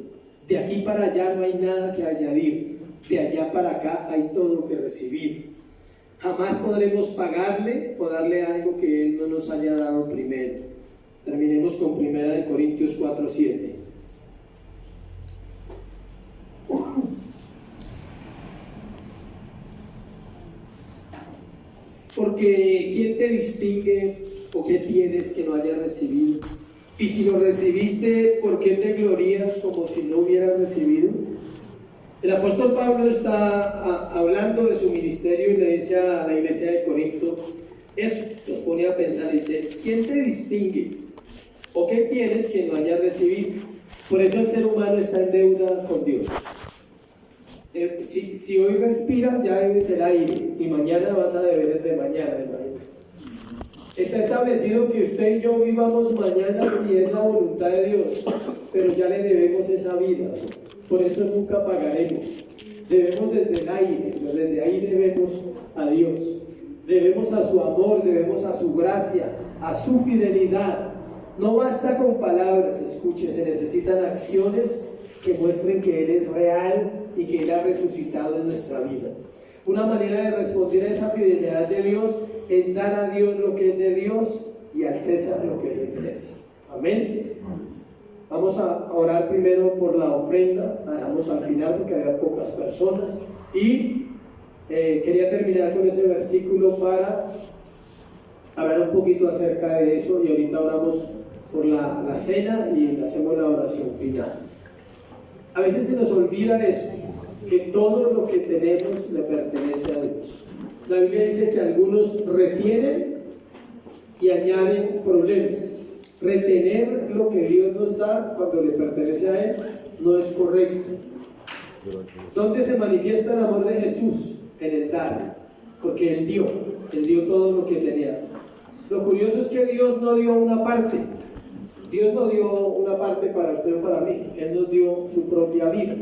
Speaker 1: De aquí para allá no hay nada que añadir. De allá para acá hay todo que recibir. Jamás podremos pagarle o darle algo que Él no nos haya dado primero. Terminemos con 1 Corintios 4:7. Porque ¿quién te distingue o qué tienes que no hayas recibido? Y si lo recibiste, ¿por qué te glorías como si no hubieras recibido? El apóstol Pablo está hablando de su ministerio y le dice a la iglesia de Corinto eso, los pone a pensar, dice, ¿quién te distingue o qué tienes que no hayas recibido? Por eso el ser humano está en deuda con Dios. Si hoy respiras, ya debes el aire, y mañana vas a deber el de mañana, imagínate. Está establecido que usted y yo vivamos mañana si es la voluntad de Dios, pero ya le debemos esa vida, por eso nunca pagaremos. Debemos desde el aire, desde ahí debemos a Dios. debemos a su amor, debemos a su gracia, a su fidelidad. No basta con palabras, escuche, se necesitan acciones que muestren que Él es real y que Él ha resucitado en nuestra vida. Una manera de responder a esa fidelidad de Dios es dar a Dios lo que es de Dios y al César lo que es del César. Amén. Vamos a orar primero por la ofrenda, la dejamos al final porque había pocas personas, y quería terminar con ese versículo para hablar un poquito acerca de eso, y ahorita oramos por la cena y hacemos la oración final. A veces se nos olvida eso, que todo lo que tenemos le pertenece a Dios. La Biblia dice que algunos retienen y añaden problemas. Retener lo que Dios nos da cuando le pertenece a Él no es correcto. ¿Dónde se manifiesta el amor de Jesús? En el dar, porque Él dio todo lo que tenía. Lo curioso es que Dios no dio una parte. Dios no dio una parte para usted o para mí. Él nos dio su propia vida.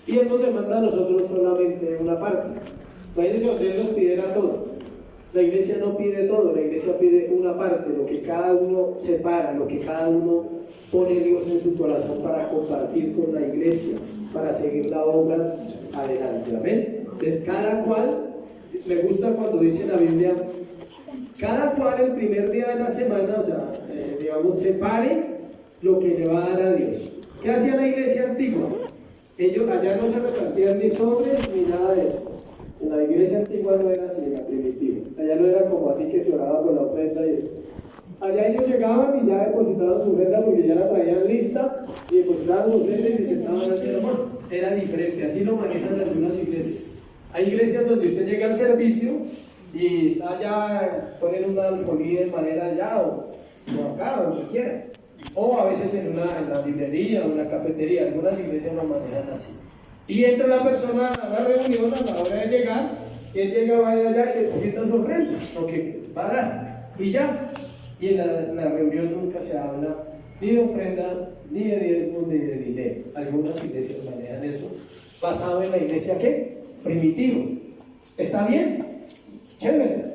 Speaker 1: Y Él nos demanda a nosotros solamente una parte. Imagínense donde Él nos pidiera todo. La iglesia no pide todo, la iglesia pide una parte, lo que cada uno separa, lo que cada uno pone Dios en su corazón para compartir con la iglesia, para seguir la obra adelante. Amén. Entonces cada cual, me gusta cuando dice la Biblia, cada cual el primer día de la semana, o sea, digamos, separe lo que le va a dar a Dios. ¿Qué hacía la iglesia antigua? Ellos allá no se repartían ni sobres ni nada de eso. En la iglesia antigua no era así, en la primitiva. Allá no era como así que se oraba por la ofrenda y eso. Allá ellos llegaban y ya depositaban su ofrenda porque ya la traían lista, y depositaban su ofrenda y se sentaban al sermón. Era diferente, así lo manejan algunas iglesias. Hay iglesias donde usted llega al servicio y está allá, ponen una alfolía de madera allá o acá, donde quiera. O a veces en la librería o en la cafetería. Algunas iglesias lo manejan así. Y entra la persona a la reunión a la hora de llegar, y él llega, va allá y deposita su ofrenda, lo que va a dar, y ya. Y en la reunión nunca se habla ni de ofrenda, ni de diezmo, ni de dinero. Algunas iglesias manejan eso, basado en la iglesia ¿qué? Primitivo. ¿Está bien? Chévere.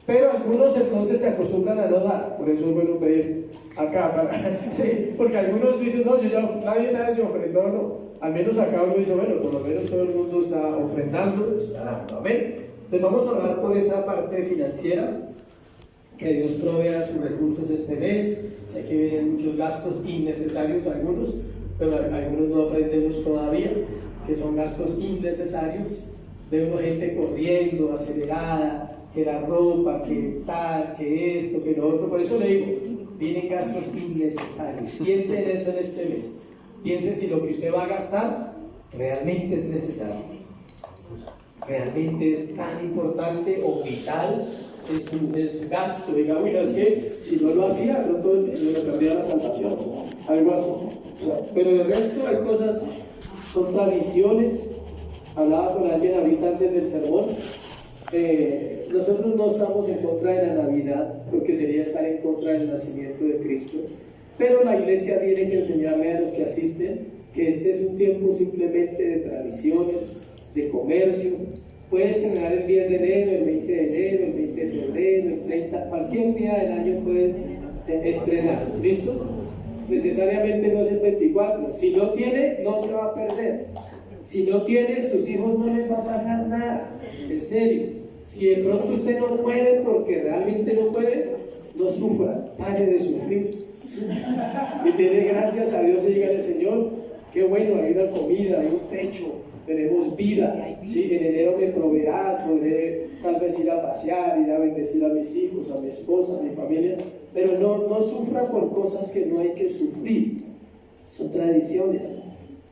Speaker 1: Pero algunos entonces se acostumbran a no dar, por eso es bueno pedir acá, sí, porque algunos dicen, no, nadie sabe si ofrendó o no. Al menos acá uno dice, bueno, por lo menos todo el mundo está ofrendando, está dando, amén. Entonces vamos a hablar por esa parte financiera, que Dios provea sus recursos este mes. Sé que vienen muchos gastos innecesarios algunos, pero algunos no aprendemos todavía, que son gastos innecesarios. Vemos gente corriendo, acelerada, que la ropa, que tal, que esto, que lo otro. Por eso le digo, vienen gastos innecesarios. Piense en eso en este mes. Piense si lo que usted va a gastar realmente es necesario, realmente es tan importante o vital en su gasto. Diga, mira, es que si no lo hacía, pronto me perdía la salvación, algo así. O sea, pero el resto hay cosas, son tradiciones. Hablaba con alguien ahorita antes del sermón. Nosotros no estamos en contra de la Navidad, porque sería estar en contra del nacimiento de Cristo. Pero la iglesia tiene que enseñarle a los que asisten que este es un tiempo simplemente de tradiciones, de comercio. Puedes estrenar el 10 de enero, el 20 de enero, el 20 de febrero, el 30, cualquier día del año pueden estrenar. ¿Listo? Necesariamente no es el 24. Si no tiene, no se va a perder. Si no tiene, sus hijos no les va a pasar nada. En serio. Si de pronto usted no puede porque realmente no puede, no sufra, pare de sufrir. Y tiene gracias a Dios y dígale, Señor, qué bueno, hay una comida, hay un techo, tenemos vida, ¿sí? En enero me proveerás, podré tal vez ir a pasear, ir a bendecir a mis hijos, a mi esposa, a mi familia, pero no sufra por cosas que no hay que sufrir. Son tradiciones,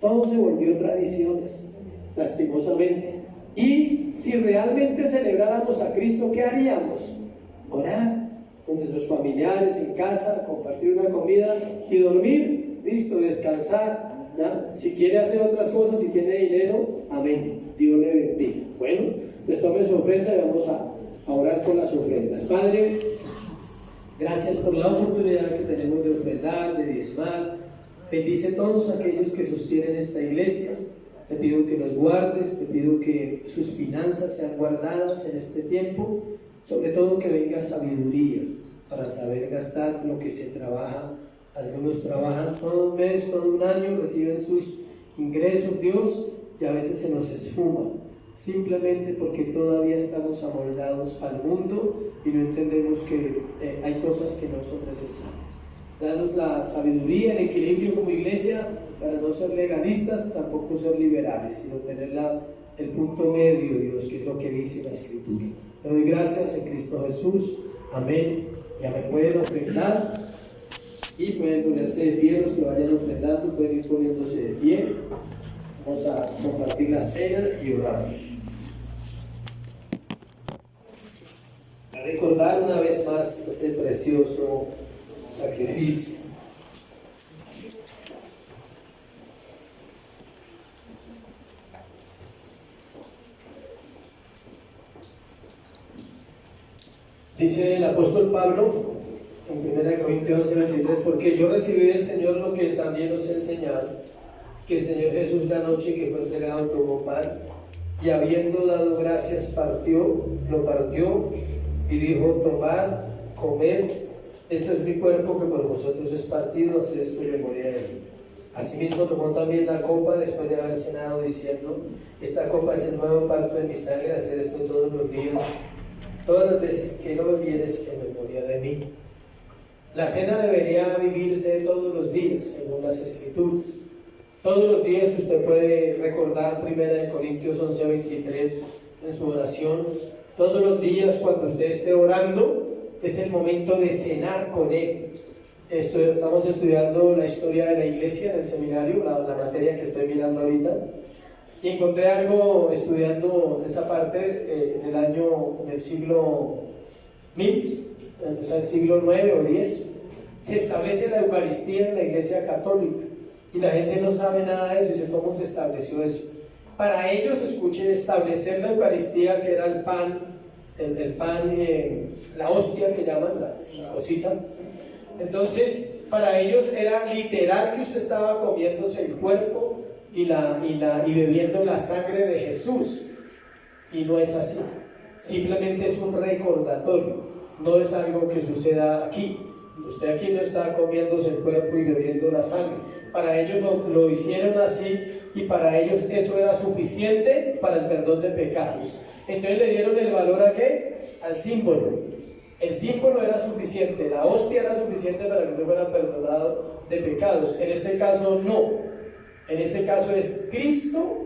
Speaker 1: todo se volvió tradiciones, lastimosamente. Y si realmente celebráramos a Cristo, ¿qué haríamos? Orar con nuestros familiares en casa, compartir una comida y dormir, listo, descansar, ¿ya? Si quiere hacer otras cosas, si tiene dinero, amén, Dios le bendiga. Bueno, pues tome su ofrenda y vamos a orar con las ofrendas. Padre, gracias por la oportunidad que tenemos de ofrendar, de diezmar. Bendice a todos aquellos que sostienen esta iglesia. Te pido que los guardes, te pido que sus finanzas sean guardadas en este tiempo.
Speaker 2: Sobre todo que venga sabiduría para saber gastar lo que se trabaja. Algunos trabajan todo un mes, todo un año, reciben sus ingresos, Dios, y a veces se nos esfuma, simplemente porque todavía estamos amoldados al mundo y no entendemos que hay cosas que no son necesarias. Danos la sabiduría, el equilibrio como iglesia para no ser legalistas, tampoco ser liberales, sino tener el punto medio, Dios, que es lo que dice la Escritura. Te doy gracias en Cristo Jesús. Amén. Ya me pueden ofrendar y pueden ponerse de pie. Los que vayan ofrendando pueden ir poniéndose de pie. Vamos a compartir la cena y oramos. A recordar una vez más ese precioso sacrificio. Dice el apóstol Pablo en 1 Corintios 11:23, porque yo recibí del Señor lo que también os he enseñado, que el Señor Jesús la noche que fue entregado tomó pan y habiendo dado gracias lo partió y dijo: tomad, comed, esto es mi cuerpo que por vosotros es partido, haced esto en memoria de mí. Asimismo tomó también la copa después de haber cenado, diciendo: esta copa es el nuevo pacto en mi sangre, haced esto todos los días, todas las veces que lo bebieres en memoria de mí. La cena debería vivirse todos los días, según las Escrituras. Todos los días usted puede recordar 1 Corintios 11:23 en su oración. Todos los días cuando usted esté orando es el momento de cenar con Él. Estamos estudiando la historia de la iglesia en el seminario, la materia que estoy mirando ahorita, y encontré algo estudiando esa parte en el siglo 1000, o sea, el siglo 9 o 10. Se establece la Eucaristía en la Iglesia Católica y la gente no sabe nada de eso. Dice: ¿cómo se estableció eso? Para ellos, escuchen, establecer la Eucaristía, que era el pan, la hostia que llaman, la cosita. Entonces, para ellos era literal que usted estaba comiéndose el cuerpo y bebiendo la sangre de Jesús. Y no es así. Simplemente es un recordatorio. No es algo que suceda aquí. Usted aquí no está comiéndose el cuerpo y bebiendo la sangre. Para ellos lo hicieron así, y para ellos eso era suficiente para el perdón de pecados. Entonces le dieron el valor ¿a qué? Al símbolo. El símbolo era suficiente, la hostia era suficiente para que usted fuera perdonado de pecados. En este caso no. En este caso es Cristo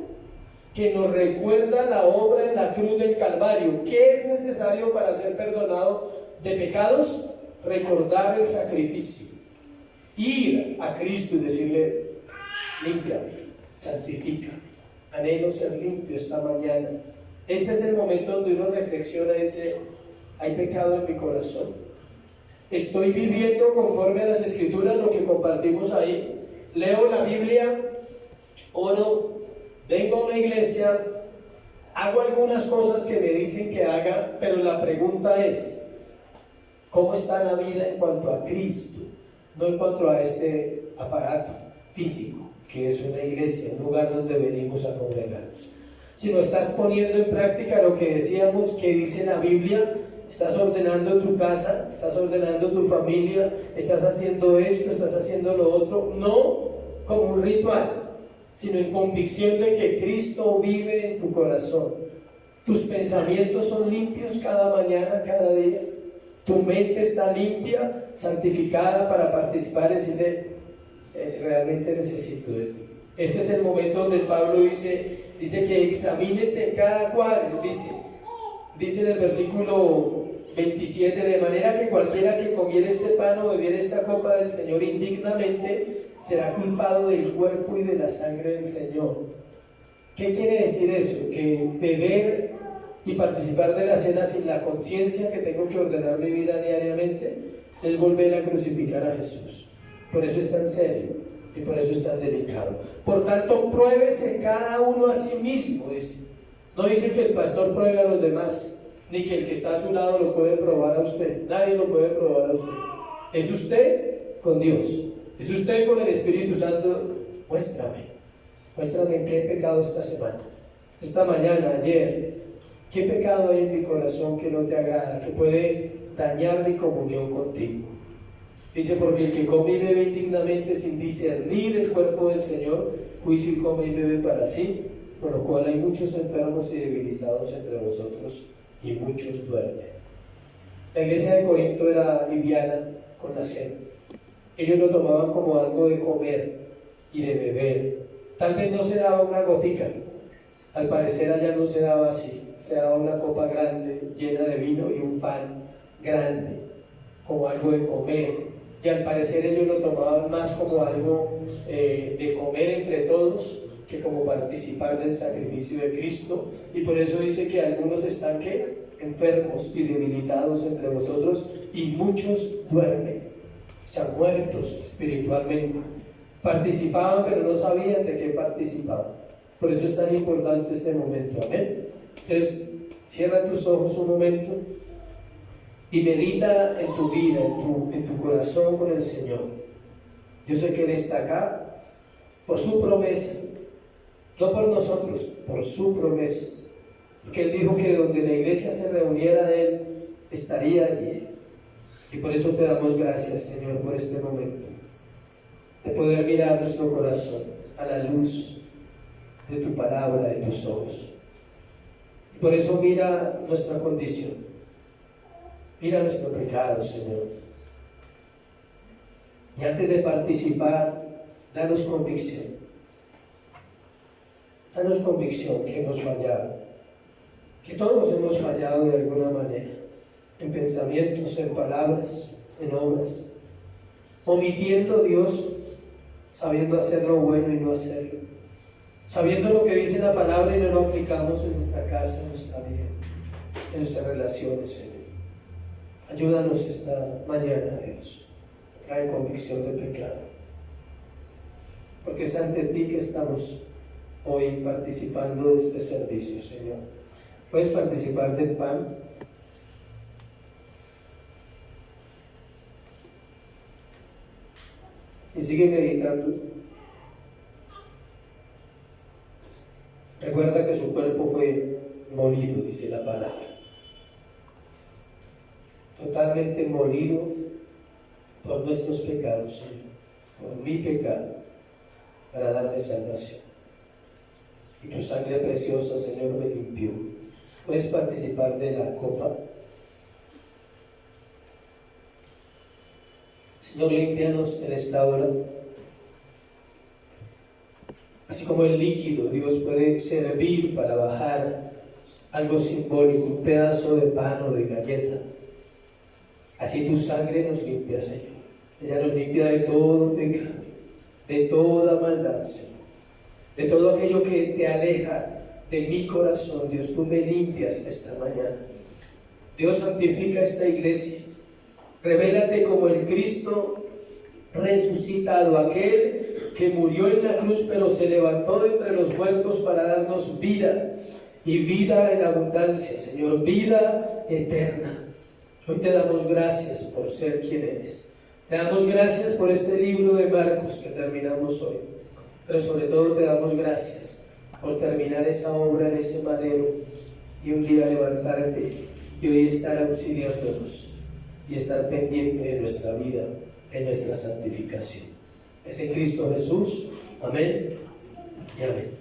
Speaker 2: que nos recuerda la obra en la cruz del Calvario. ¿Qué es necesario para ser perdonado de pecados? Recordar el sacrificio, ir a Cristo y decirle: límpiame, santifícame, anhelo ser limpio esta mañana. Este es el momento donde uno reflexiona y dice: ¿hay pecado en mi corazón? ¿Estoy viviendo conforme a las Escrituras, lo que compartimos ahí? Leo la Biblia, oro, vengo a una iglesia, hago algunas cosas que me dicen que haga, pero la pregunta es: ¿cómo está la vida en cuanto a Cristo? No en cuanto a este aparato físico, que es una iglesia, un lugar donde venimos a congregarnos. Si no estás poniendo en práctica lo que decíamos, que dice la Biblia, estás ordenando tu casa, estás ordenando tu familia, estás haciendo esto, estás haciendo lo otro, no como un ritual, sino en convicción de que Cristo vive en tu corazón. Tus pensamientos son limpios cada mañana, cada día. Tu mente está limpia, santificada para participar y decirle: realmente necesito de ti. Este es el momento donde Pablo dice que examínese cada cual. Dice en el versículo 27: de manera que cualquiera que comiera este pan o bebiera esta copa del Señor indignamente será culpado del cuerpo y de la sangre del Señor. ¿Qué quiere decir eso? Que beber y participar de la cena sin la conciencia que tengo que ordenar mi vida diariamente es volver a crucificar a Jesús. Por eso es tan serio y por eso es tan delicado. Por tanto, pruébese cada uno a sí mismo, dice. No dice que el pastor pruebe a los demás, ni que el que está a su lado lo puede probar a usted. Nadie lo puede probar a usted. Es usted con Dios, es usted con el Espíritu Santo. Muéstrame en qué he pecado esta semana, esta mañana, ayer. ¿Qué pecado hay en mi corazón que no te agrada, que puede dañar mi comunión contigo? Dice, porque el que come y bebe indignamente sin discernir el cuerpo del Señor, juicio come y bebe para sí, por lo cual hay muchos enfermos y debilitados entre vosotros, y muchos duermen. La iglesia de Corinto era liviana con la cena. Ellos lo tomaban como algo de comer y de beber. Tal vez no se daba una gotica, al parecer allá no se daba así, se daba una copa grande llena de vino y un pan grande, como algo de comer, y al parecer ellos lo tomaban más como algo de comer entre todos, que como participar del sacrificio de Cristo, y por eso dice que algunos están ¿qué? Enfermos y debilitados entre vosotros, y muchos duermen, o sea, muertos espiritualmente. Participaban, pero no sabían de qué participaban. Por eso es tan importante este momento, amén. Entonces, cierra tus ojos un momento y medita en tu vida, en tu corazón con el Señor. Yo sé que Él está acá por su promesa, no por nosotros, por su promesa. Porque Él dijo que donde la iglesia se reuniera, Él estaría allí. Y por eso te damos gracias, Señor, por este momento, de poder mirar nuestro corazón a la luz de tu palabra, de tus ojos. Y por eso mira nuestra condición, mira nuestro pecado, Señor. Y antes de participar, danos convicción que hemos fallado, que todos hemos fallado de alguna manera, en pensamientos, en palabras, en obras, omitiendo Dios, sabiendo hacer lo bueno y no hacerlo, sabiendo lo que dice la palabra y no lo aplicamos en nuestra casa, en nuestra vida, en nuestras relaciones, Señor. Ayúdanos esta mañana, Dios. Trae convicción de pecado, porque es ante ti que estamos hoy participando de este servicio, Señor. Puedes participar del pan. Y sigue meditando. Recuerda que su cuerpo fue molido, dice la palabra. Totalmente molido por nuestros pecados, Señor. Por mi pecado, para darme salvación. Y tu sangre preciosa, Señor, me limpió. Puedes participar de la copa. Señor, límpianos en esta hora. Así como el líquido, Dios, puede servir para bajar algo simbólico, un pedazo de pan o de galleta. Así tu sangre nos limpia, Señor. Ella nos limpia de todo pecado, de toda maldad, Señor. De todo aquello que te aleja de mi corazón, Dios, tú me limpias esta mañana. Dios, santifica esta iglesia. Revélate como el Cristo resucitado, aquel que murió en la cruz pero se levantó de entre los muertos para darnos vida, y vida en abundancia, Señor, vida eterna. Hoy te damos gracias por ser quien eres. Te damos gracias por este libro de Marcos que terminamos hoy, pero sobre todo te damos gracias por terminar esa obra en ese madero y un día levantarte y hoy estar auxiliándonos y estar pendiente de nuestra vida, en nuestra santificación. Es en Cristo Jesús. Amén y amén.